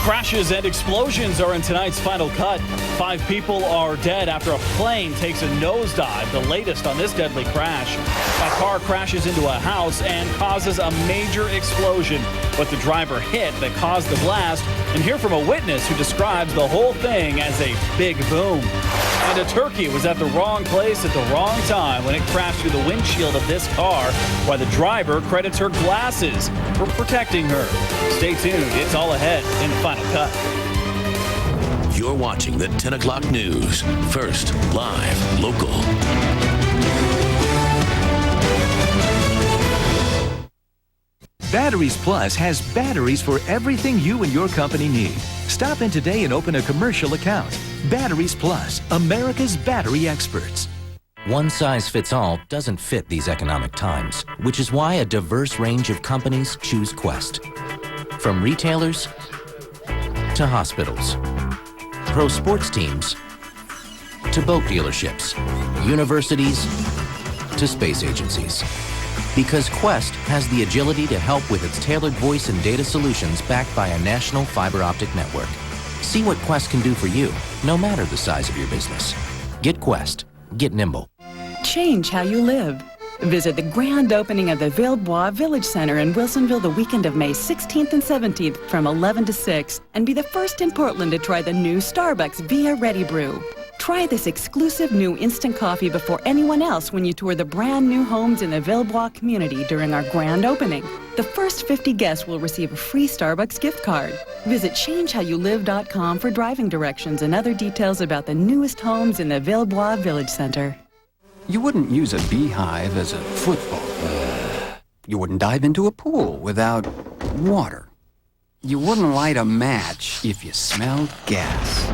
Crashes and explosions are in tonight's Final Cut. 5 people are dead after a plane takes a nosedive. The latest on this deadly crash. A car crashes into a house and causes a major explosion. What the driver hit that caused the blast, and hear from a witness who describes the whole thing as a big boom. And a turkey was at the wrong place at the wrong time when it crashed through the windshield of this car, while the driver credits her glasses for protecting her. Stay tuned. It's all ahead in the Final Cut. You're watching the 10 o'clock news. First, live, local. Batteries Plus has batteries for everything you and your company need. Stop in today and open a commercial account. Batteries Plus, America's battery experts. One size fits all doesn't fit these economic times, which is why a diverse range of companies choose Quest. From retailers to hospitals, pro sports teams to boat dealerships, universities to space agencies. Because Quest has the agility to help with its tailored voice and data solutions backed by a national fiber optic network. See what Quest can do for you, no matter the size of your business. Get Quest. Get nimble. Change how you live. Visit the grand opening of the Villebois Village Center in Wilsonville the weekend of May 16th and 17th from 11 to 6 and be the first in Portland to try the new Starbucks Via Ready Brew. Try this exclusive new instant coffee before anyone else when you tour the brand new homes in the Villebois community during our grand opening. The first 50 guests will receive a free Starbucks gift card. Visit changehowyoulive.com for driving directions and other details about the newest homes in the Villebois Village Center. You wouldn't use a beehive as a football. You wouldn't dive into a pool without water. You wouldn't light a match if you smelled gas.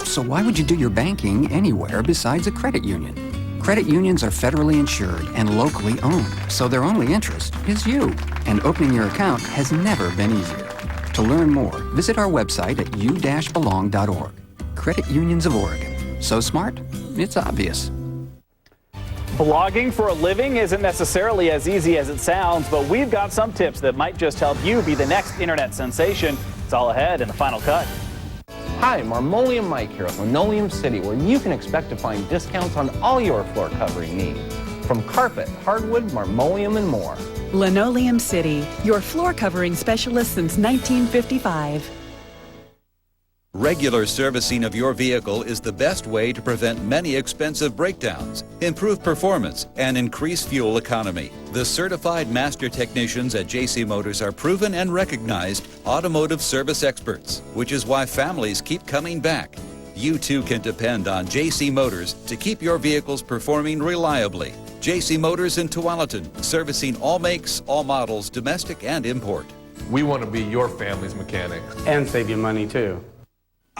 So why would you do your banking anywhere besides a credit union? Credit unions are federally insured and locally owned, so their only interest is you. And opening your account has never been easier. To learn more, visit our website at u-belong.org. Credit Unions of Oregon. So smart, it's obvious. Blogging for a living isn't necessarily as easy as it sounds, but we've got some tips that might just help you be the next internet sensation. It's all ahead in the Final Cut. Hi, Marmoleum Mike here at Linoleum City, where you can expect to find discounts on all your floor covering needs. From carpet, hardwood, marmoleum, and more. Linoleum City, your floor covering specialist since 1955. Regular servicing of your vehicle is the best way to prevent many expensive breakdowns, improve performance, and increase fuel economy. The certified master technicians at JC Motors are proven and recognized automotive service experts, which is why families keep coming back. You too can depend on JC Motors to keep your vehicles performing reliably. JC Motors in Tualatin, servicing all makes, all models, domestic and import. We want to be your family's mechanic. And save you money too.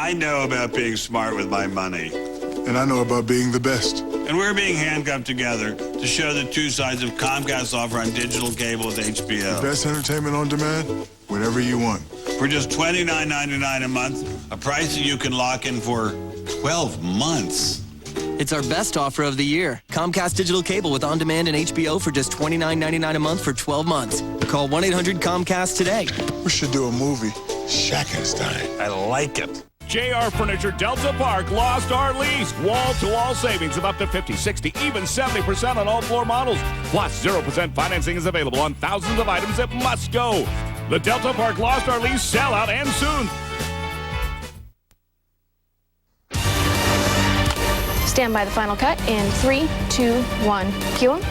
I know about being smart with my money. And I know about being the best. And we're being handcuffed together to show the two sides of Comcast's offer on digital cable with HBO. The best entertainment on demand, whatever you want. For just $29.99 a month, a price that you can lock in for 12 months. It's our best offer of the year. Comcast digital cable with on-demand and HBO for just $29.99 a month for 12 months. Call 1-800-COMCAST today. We should do a movie, Shackenstein. I like it. JR Furniture Delta Park lost our lease. Wall-to-wall savings of up to 50, 60, even 70% on all floor models. Plus 0% financing is available on thousands of items that must go. The Delta Park Lost Our Lease sellout ends soon. Stand by the final cut in 3, 2, 1, cue 'em.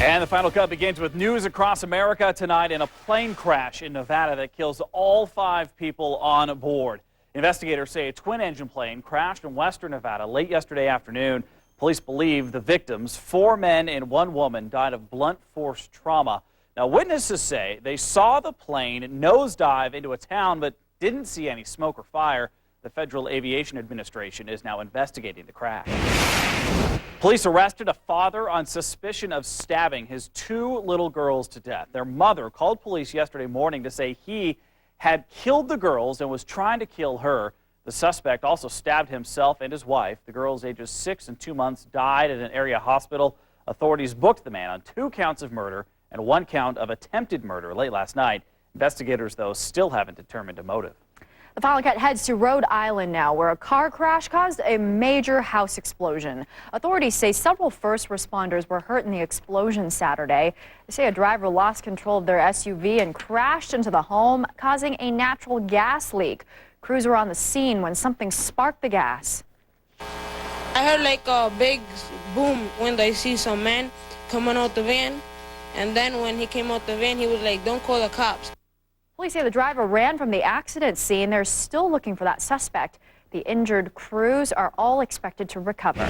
And the final cut begins with news across America tonight in a plane crash in Nevada that kills all 5 people on board. Investigators say a twin-engine plane crashed in western Nevada late yesterday afternoon. Police believe the victims, 4 men and 1 woman, died of blunt force trauma. Now, witnesses say they saw the plane nosedive into a town but didn't see any smoke or fire. The Federal Aviation Administration is now investigating the crash. Police arrested a father on suspicion of stabbing his 2 little girls to death. Their mother called police yesterday morning to say he had killed the girls and was trying to kill her. The suspect also stabbed himself and his wife. The girls, ages 6 and 2 months, died at an area hospital. Authorities booked the man on 2 counts of murder and 1 count of attempted murder late last night. Investigators, though, still haven't determined a motive. The final cut heads to Rhode Island now, where a car crash caused a major house explosion. Authorities say several first responders were hurt in the explosion Saturday. They say a driver lost control of their SUV and crashed into the home, causing a natural gas leak. Crews were on the scene when something sparked the gas. I heard like a big boom when I see some man coming out the van, and then when he came out the van, he was like, "Don't call the cops." Police say the driver ran from the accident scene. They're still looking for that suspect. The injured crews are all expected to recover.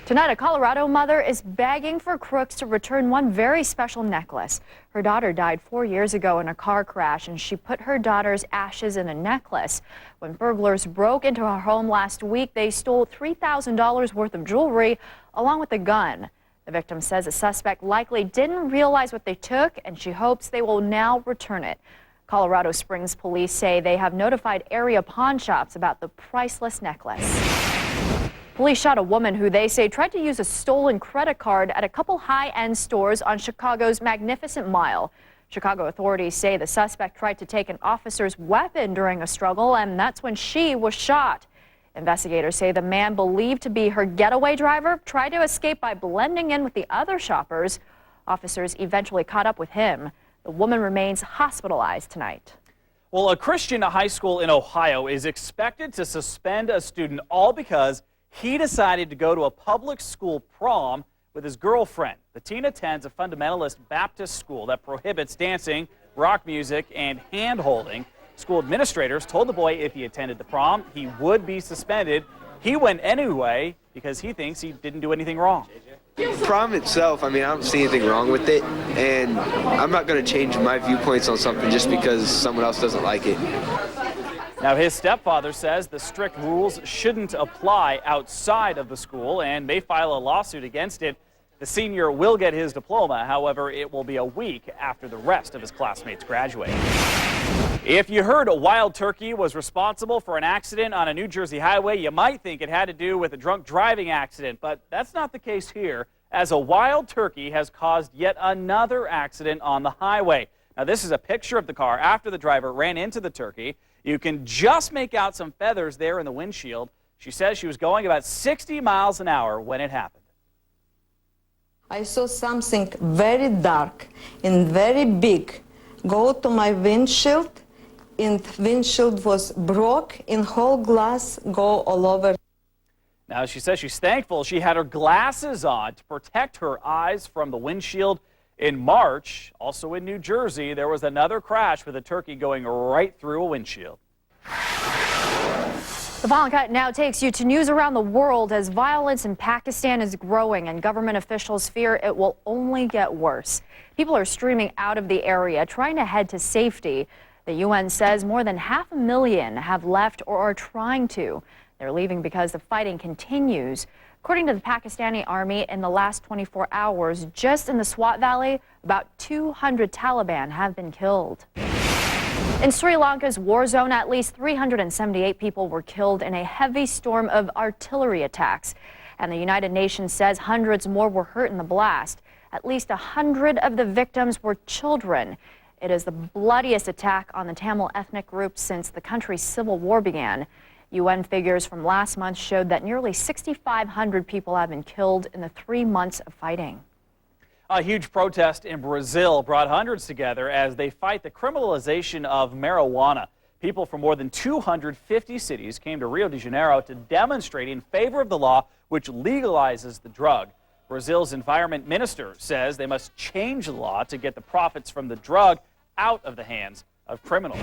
Tonight, a Colorado mother is begging for crooks to return one very special necklace. Her daughter died 4 years ago in a car crash, and she put her daughter's ashes in a necklace. When burglars broke into her home last week, they stole $3,000 worth of jewelry along with a gun. The victim says the suspect likely didn't realize what they took, and she hopes they will now return it. Colorado Springs police say they have notified area pawn shops about the priceless necklace. Police shot a woman who they say tried to use a stolen credit card at a couple high-end stores on Chicago's Magnificent Mile. Chicago authorities say the suspect tried to take an officer's weapon during a struggle, and that's when she was shot. Investigators say the man believed to be her getaway driver tried to escape by blending in with the other shoppers. Officers eventually caught up with him. The woman remains hospitalized tonight. Well, a Christian high school in Ohio is expected to suspend a student all because he decided to go to a public school prom with his girlfriend. The teen attends a fundamentalist Baptist school that prohibits dancing, rock music, and hand-holding. School administrators told the boy if he attended the prom, he would be suspended. He went anyway because he thinks he didn't do anything wrong. Prom itself, I mean, I don't see anything wrong with it, and I'm not going to change my viewpoints on something just because someone else doesn't like it. Now, his stepfather says the strict rules shouldn't apply outside of the school and may file a lawsuit against it. The senior will get his diploma. However, it will be a week after the rest of his classmates graduate. If you heard a wild turkey was responsible for an accident on a New Jersey highway, you might think it had to do with a drunk driving accident, but that's not the case here, as a wild turkey has caused yet another accident on the highway. Now, this is a picture of the car after the driver ran into the turkey. You can just make out some feathers there in the windshield. She says she was going about 60 miles an hour when it happened. I saw something very dark and very big go to my windshield, and windshield was broke and whole glass go all over. Now, she says she's thankful she had her glasses on to protect her eyes from the windshield. In March, also in New Jersey, there was another crash with a turkey going right through a windshield. The final cut now takes you to news around the world as violence in Pakistan is growing and government officials fear it will only get worse. People are streaming out of the area, trying to head to safety. The UN says more than 500,000 have left or are trying to. They're leaving because the fighting continues. According to the Pakistani army, in the last 24 hours, just in the Swat Valley, about 200 Taliban have been killed. In Sri Lanka's war zone, at least 378 people were killed in a heavy storm of artillery attacks. And the United Nations says hundreds more were hurt in the blast. At least 100 of the victims were children. It is the bloodiest attack on the Tamil ethnic group since the country's civil war began. UN figures from last month showed that nearly 6,500 people have been killed in the 3 months of fighting. A huge protest in Brazil brought hundreds together as they fight the criminalization of marijuana. People from more than 250 cities came to Rio de Janeiro to demonstrate in favor of the law which legalizes the drug. Brazil's environment minister says they must change the law to get the profits from the drug out of the hands of criminals.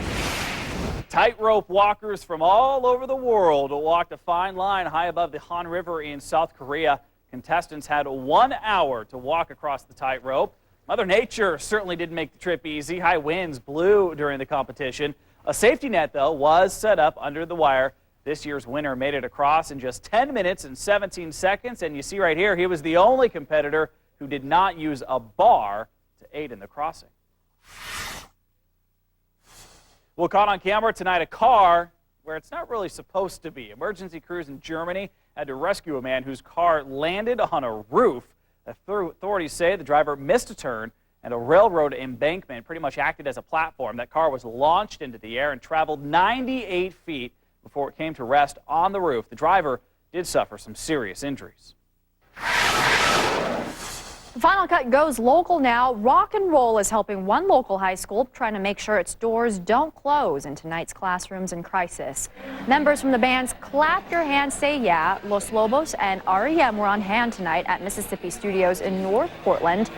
Tightrope walkers from all over the world walked a fine line high above the Han River in South Korea. Contestants had 1 hour to walk across the tightrope. Mother Nature certainly didn't make the trip easy. High winds blew during the competition. A safety net, though, was set up under the wire. This year's winner made it across in just 10 minutes and 17 seconds. And you see right here, he was the only competitor who did not use a bar to aid in the crossing. Well, caught on camera tonight, a car where it's not really supposed to be. Emergency crews in Germany had to rescue a man whose car landed on a roof. Authorities say the driver missed a turn and a railroad embankment pretty much acted as a platform. That car was launched into the air and traveled 98 feet before it came to rest on the roof. The driver did suffer some serious injuries. The Final Cut goes local now. Rock and roll is helping one local high school trying to make sure its doors don't close in tonight's classrooms in crisis. Members from the bands Clap Your Hands Say Yeah, Los Lobos, and REM were on hand tonight at Mississippi Studios in North Portland.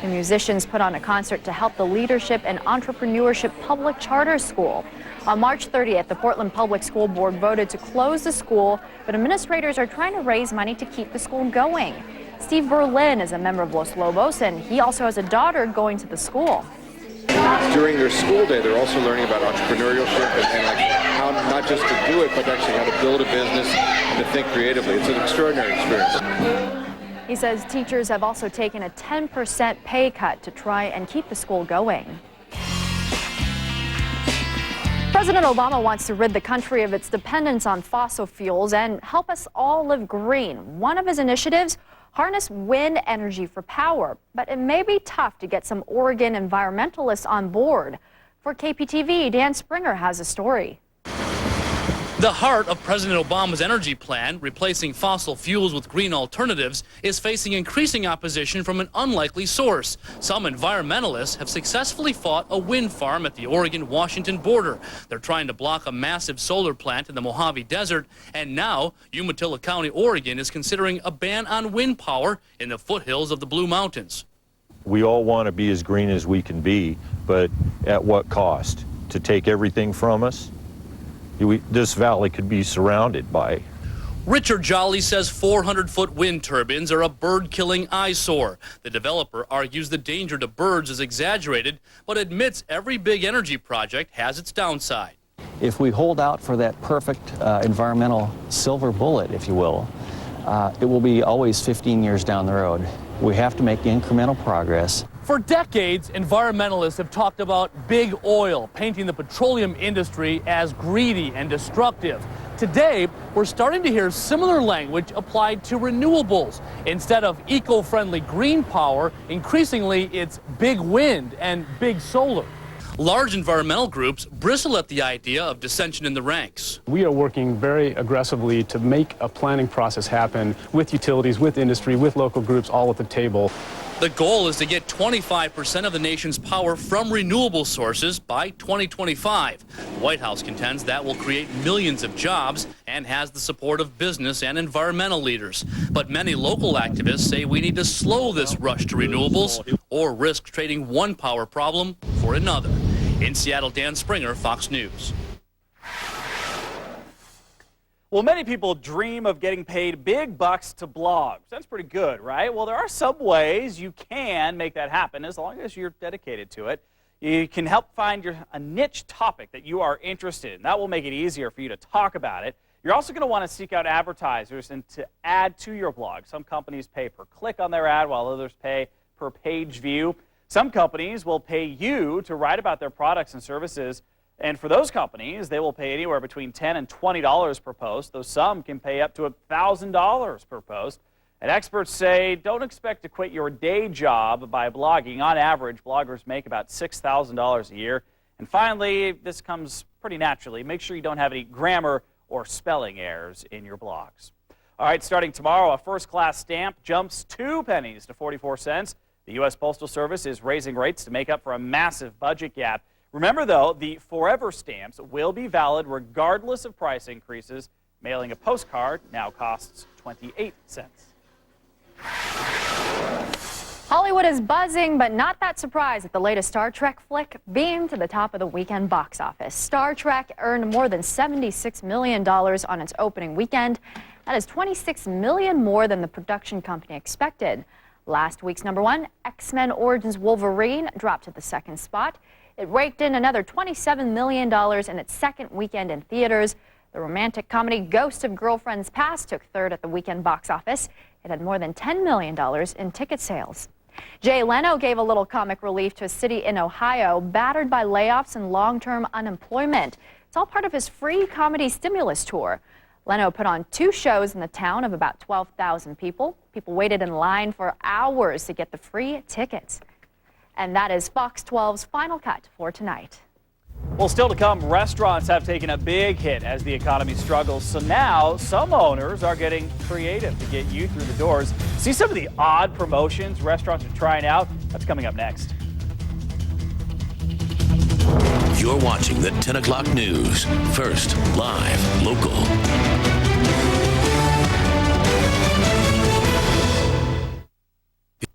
The musicians put on a concert to help the Leadership and Entrepreneurship Public Charter School. On March 30th, the Portland Public School Board voted to close the school, but administrators are trying to raise money to keep the school going. Steve Berlin is a member of Los Lobos, and he also has a daughter going to the school. During their school day, they're also learning about entrepreneurship and like how not just to do it, but actually how to build a business and to think creatively. It's an extraordinary experience. He says teachers have also taken a 10% pay cut to try and keep the school going. President Obama wants to rid the country of its dependence on fossil fuels and help us all live green. One of his initiatives, harness wind energy for power. But it may be tough to get some Oregon environmentalists on board. For KPTV, Dan Springer has a story. The heart of President Obama's energy plan, replacing fossil fuels with green alternatives, is facing increasing opposition from an unlikely source. Some environmentalists have successfully fought a wind farm at the Oregon-Washington border. They're trying to block a massive solar plant in the Mojave Desert, and now Umatilla County, Oregon is considering a ban on wind power in the foothills of the Blue Mountains. We all want to be as green as we can be, but at what cost? To take everything from us? This valley could be surrounded by. Richard Jolly says 400-foot wind turbines are a bird-killing eyesore. The developer argues the danger to birds is exaggerated, but admits every big energy project has its downside. If we hold out for that perfect environmental silver bullet, if you will, it will be always 15 years down the road. We have to make incremental progress. For decades, environmentalists have talked about big oil, painting the petroleum industry as greedy and destructive. Today, we're starting to hear similar language applied to renewables. Instead of eco-friendly green power, increasingly it's big wind and big solar. Large environmental groups bristle at the idea of dissension in the ranks. We are working very aggressively to make a planning process happen with utilities, with industry, with local groups all at the table. The goal is to get 25% of the nation's power from renewable sources by 2025. The White House contends that will create millions of jobs and has the support of business and environmental leaders. But many local activists say we need to slow this rush to renewables or risk trading one power problem for another. In Seattle, Dan Springer, Fox News. Well, many people dream of getting paid big bucks to blog. That's pretty good, right? Well, there are some ways you can make that happen as long as you're dedicated to it. You can help find a niche topic that you are interested in. That will make it easier for you to talk about it. You're also going to want to seek out advertisers and to add to your blog. Some companies pay per click on their ad, while others pay per page view. Some companies will pay you to write about their products and services. And for those companies, they will pay anywhere between $10 and $20 per post, though some can pay up to $1,000 per post. And experts say don't expect to quit your day job by blogging. On average, bloggers make about $6,000 a year. And finally, this comes pretty naturally. Make sure you don't have any grammar or spelling errors in your blogs. All right, starting tomorrow, a first-class stamp jumps 2 pennies to 44 cents. The U.S. Postal Service is raising rates to make up for a massive budget gap. Remember, though, the Forever stamps will be valid regardless of price increases. Mailing a postcard now costs 28 cents. Hollywood is buzzing, but not that surprised that the latest Star Trek flick beamed to the top of the weekend box office. Star Trek earned more than $76 million on its opening weekend. That is $26 million more than the production company expected. Last week's #1, X-Men Origins Wolverine, dropped to the second spot. It raked in another $27 million in its second weekend in theaters. The romantic comedy Ghost of Girlfriend's Past took third at the weekend box office. It had more than $10 million in ticket sales. Jay Leno gave a little comic relief to a city in Ohio battered by layoffs and long-term unemployment. It's all part of his free comedy stimulus tour. Leno put on 2 shows in the town of about 12,000 people. People waited in line for hours to get the free tickets. And that is Fox 12's Final Cut for tonight. Well, still to come, restaurants have taken a big hit as the economy struggles. So now some owners are getting creative to get you through the doors. See some of the odd promotions restaurants are trying out. That's coming up next. You're watching the 10 o'clock news. First, live, local.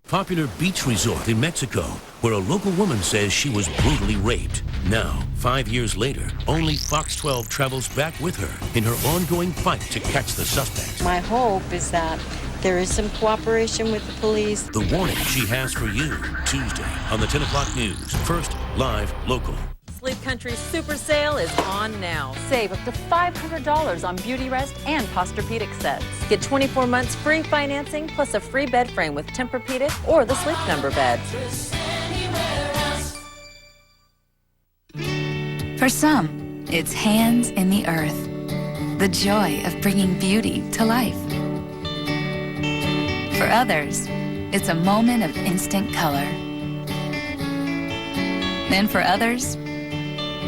Popular beach resort in Mexico, where a local woman says she was brutally raped. Now, 5 years later, only Fox 12 travels back with her in her ongoing fight to catch the suspects. My hope is that there is some cooperation with the police. The warning she has for you, Tuesday on the 10 o'clock news. First, live, local. Sleep Country's super sale is on now. Save up to $500 on Beauty Rest and Posturepedic sets. Get 24 months free financing plus a free bed frame with Tempur-Pedic or the Sleep Number bed. For some, it's hands in the earth. The joy of bringing beauty to life. For others, it's a moment of instant color. And for others,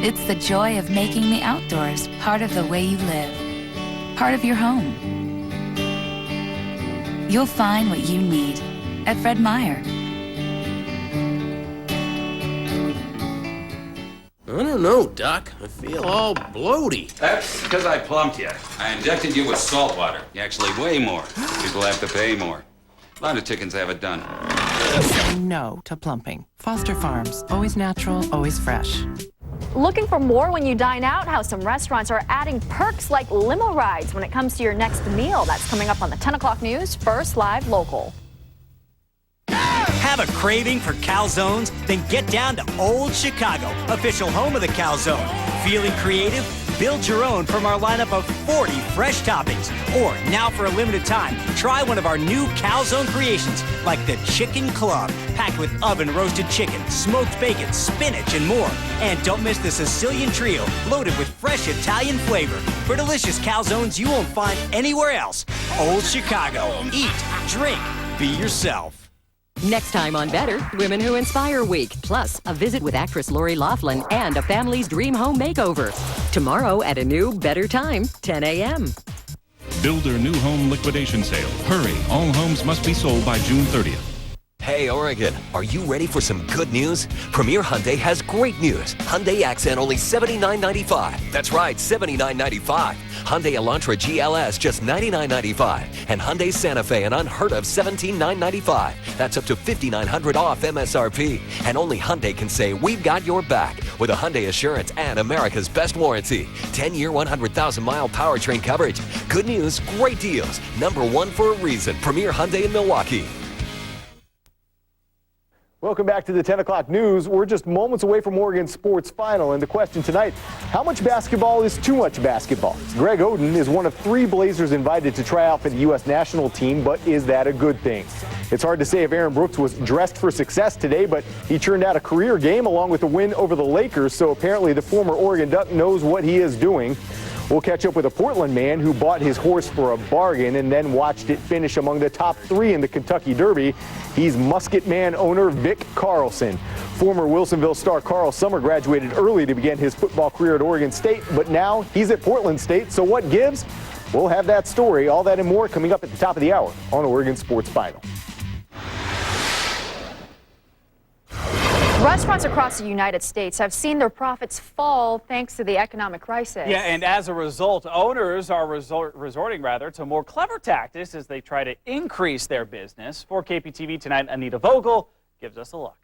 it's the joy of making the outdoors part of the way you live, part of your home. You'll find what you need at Fred Meyer. I don't know, Doc. I feel all bloaty. That's because I plumped you. I injected you with salt water. Actually, way more. People have to pay more. A lot of chickens have it done. Say no to plumping. Foster Farms. Always natural, always fresh. Looking for more when you dine out? How some restaurants are adding perks like limo rides when it comes to your next meal. That's coming up on the 10 o'clock news. First, live, local. Have a craving for calzones? Then get down to Old Chicago, official home of the calzone. Feeling creative? Build your own from our lineup of 40 fresh toppings. Or, now for a limited time, try one of our new calzone creations, like the Chicken Club, packed with oven-roasted chicken, smoked bacon, spinach, and more. And don't miss the Sicilian Trio, loaded with fresh Italian flavor. For delicious calzones you won't find anywhere else. Old Chicago. Eat, drink, be yourself. Next time on Better, Women Who Inspire Week, plus a visit with actress Lori Loughlin and a family's dream home makeover. Tomorrow at a new, better time, 10 a.m. Builder new home liquidation sale. Hurry, all homes must be sold by June 30th. Hey, Oregon, are you ready for some good news? Premier Hyundai has great news. Hyundai Accent only $79.95. That's right, $79.95. Hyundai Elantra GLS just $99.95. And Hyundai Santa Fe an unheard of $17,995. That's up to $5,900 off MSRP. And only Hyundai can say we've got your back with a Hyundai Assurance and America's best warranty. 10-year, 100,000-mile powertrain coverage. Good news, great deals. #1 for a reason. Premier Hyundai in Milwaukee. Welcome back to the 10 o'clock news. We're just moments away from Oregon's sports final, and the question tonight, how much basketball is too much basketball? Greg Oden is one of 3 Blazers invited to try out for the U.S. national team, but is that a good thing? It's hard to say if Aaron Brooks was dressed for success today, but he turned out a career game along with a win over the Lakers, so apparently the former Oregon Duck knows what he is doing. We'll catch up with a Portland man who bought his horse for a bargain and then watched it finish among the top 3 in the Kentucky Derby. He's Musket Man owner Vic Carlson. Former Wilsonville star Carl Summer graduated early to begin his football career at Oregon State, but now he's at Portland State. So what gives? We'll have that story, all that and more coming up at the top of the hour on Oregon Sports Final. Restaurants across the United States have seen their profits fall thanks to the economic crisis. Yeah, and as a result, owners are resorting to more clever tactics as they try to increase their business. For KPTV tonight, Anita Vogel gives us a look.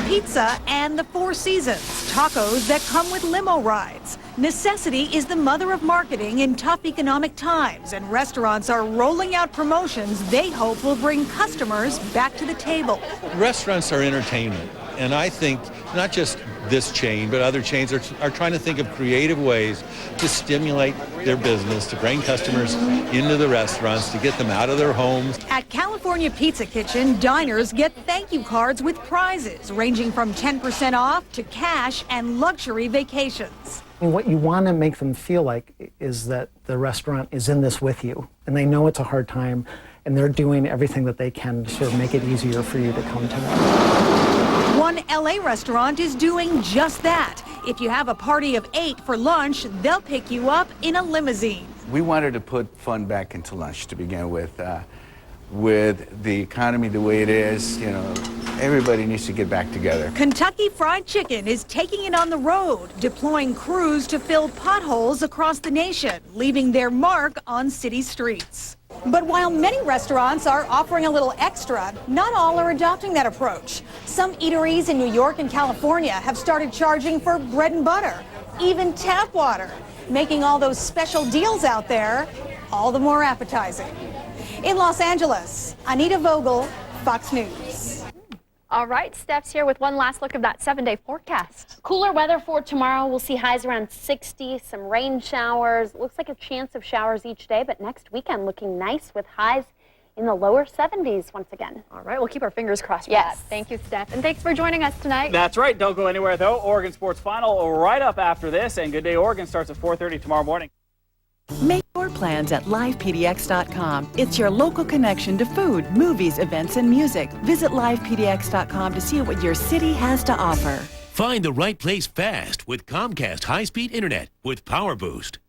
Pizza and the Four Seasons, tacos that come with limo rides. Necessity is the mother of marketing in tough economic times, and restaurants are rolling out promotions they hope will bring customers back to the table. Restaurants are entertainment, and I think not just this chain, but other chains are trying to think of creative ways to stimulate their business, to bring customers into the restaurants, to get them out of their homes. At California Pizza Kitchen, diners get thank you cards with prizes ranging from 10% off to cash and luxury vacations. What you want to make them feel like is that the restaurant is in this with you, and they know it's a hard time, and they're doing everything that they can to sort of make it easier for you to come to them. One LA restaurant is doing just that. If you have a party of 8 for lunch, they'll pick you up in a limousine. We wanted to put fun back into lunch to begin with. With the economy the way it is, you know, everybody needs to get back together. Kentucky Fried Chicken is taking it on the road, deploying crews to fill potholes across the nation, leaving their mark on city streets. But while many restaurants are offering a little extra, not all are adopting that approach. Some eateries in New York and California have started charging for bread and butter, even tap water, making all those special deals out there all the more appetizing. In Los Angeles, Anita Vogel, Fox News. All right, Steph's here with one last look of that 7-day forecast. Cooler weather for tomorrow. We'll see highs around 60, some rain showers. Looks like a chance of showers each day, but next weekend looking nice with highs in the lower 70s once again. All right, we'll keep our fingers crossed for Yes. that. Thank you, Steph. And thanks for joining us tonight. That's right. Don't go anywhere, though. Oregon Sports Final right up after this, and Good Day Oregon starts at 4:30 tomorrow morning. Make your plans at livepdx.com. It's your local connection to food, movies, events, and music. Visit livepdx.com to see what your city has to offer. Find the right place fast with Comcast high-speed internet with Power Boost.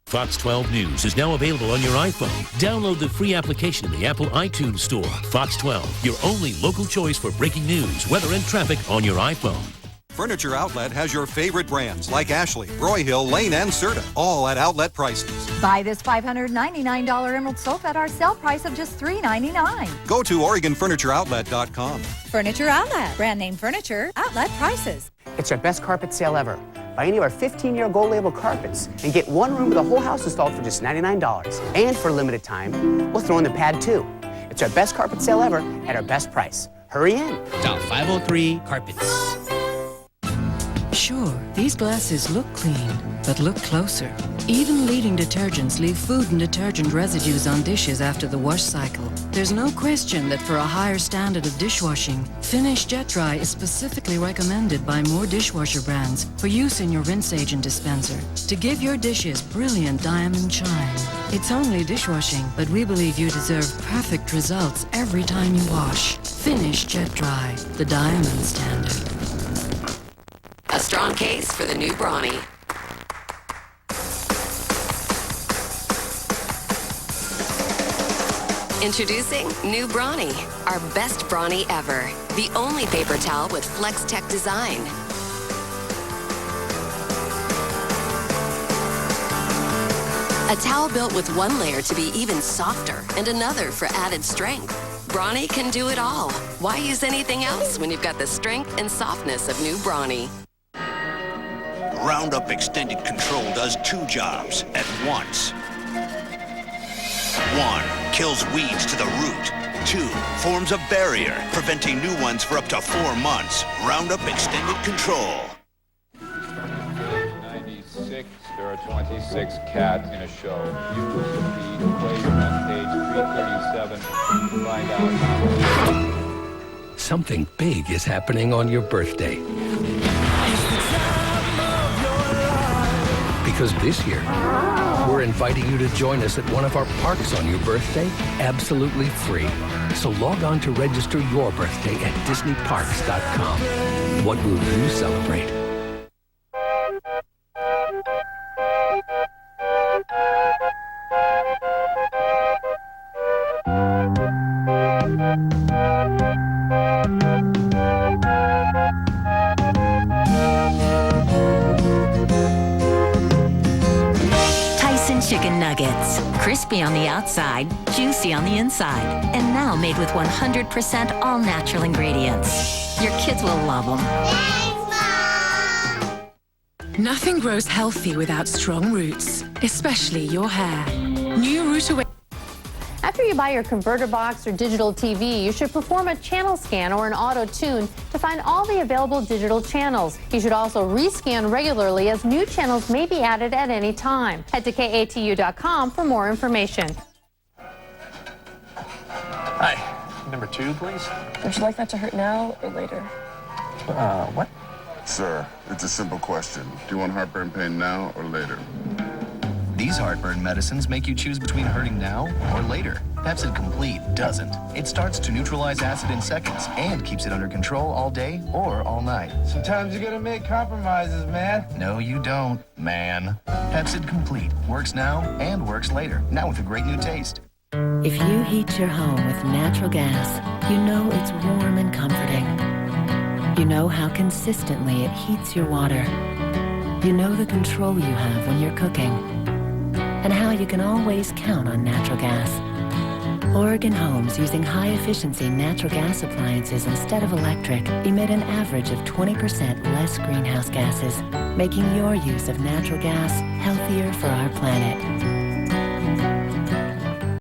Fox 12 News is now available on your iPhone. Download the free application in the Apple iTunes Store. Fox 12, your only local choice for breaking news, weather, and traffic on your iPhone. Furniture Outlet has your favorite brands like Ashley, Broyhill, Lane, and Serta, all at outlet prices. Buy this $599 emerald sofa at our sale price of just $399. Go to OregonFurnitureOutlet.com. Furniture Outlet. Brand name furniture, outlet prices. It's our best carpet sale ever. Buy any of our 15-year gold label carpets and get one room with a whole house installed for just $99. And for a limited time, we'll throw in the pad too. It's our best carpet sale ever at our best price. Hurry in. Dial 503 Carpets. Sure, these glasses look clean, but look closer. Even leading detergents leave food and detergent residues on dishes after the wash cycle. There's no question that for a higher standard of dishwashing, Finish Jet Dry is specifically recommended by more dishwasher brands for use in your rinse agent dispenser to give your dishes brilliant diamond shine. It's only dishwashing, but we believe you deserve perfect results every time you wash. Finish Jet Dry, the diamond standard. A strong case for the new Brawny. Introducing new Brawny, our best Brawny ever. The only paper towel with Flex Tech design. A towel built with one layer to be even softer and another for added strength. Brawny can do it all. Why use anything else when you've got the strength and softness of new Brawny? Roundup Extended Control does 2 jobs at once. 1. Kills weeds to the root. 2. Forms a barrier, preventing new ones for up to 4 months. Roundup Extended Control. 96, there are 26 cats in a show. Use the equation on page 337 to find out. Something big is happening on your birthday. Because this year, we're inviting you to join us at one of our parks on your birthday, absolutely free. So log on to register your birthday at DisneyParks.com. What will you celebrate? Crispy on the outside, juicy on the inside. And now made with 100% all-natural ingredients. Your kids will love them. Nothing grows healthy without strong roots, especially your hair. New Root Away. After you buy your converter box or digital TV, you should perform a channel scan or an auto tune to find all the available digital channels. You should also rescan regularly as new channels may be added at any time. Head to KATU.com for more information. Hi, number 2, please. Would you like that to hurt now or later? What? Sir, it's a simple question. Do you want heartburn pain now or later? These heartburn medicines make you choose between hurting now or later. Pepcid Complete doesn't. It starts to neutralize acid in seconds and keeps it under control all day or all night. Sometimes you gotta make compromises, man. No, you don't, man. Pepcid Complete works now and works later. Now with a great new taste. If you heat your home with natural gas, you know it's warm and comforting. You know how consistently it heats your water. You know the control you have when you're cooking. And how you can always count on natural gas. Oregon homes using high-efficiency natural gas appliances instead of electric emit an average of 20% less greenhouse gases, making your use of natural gas healthier for our planet.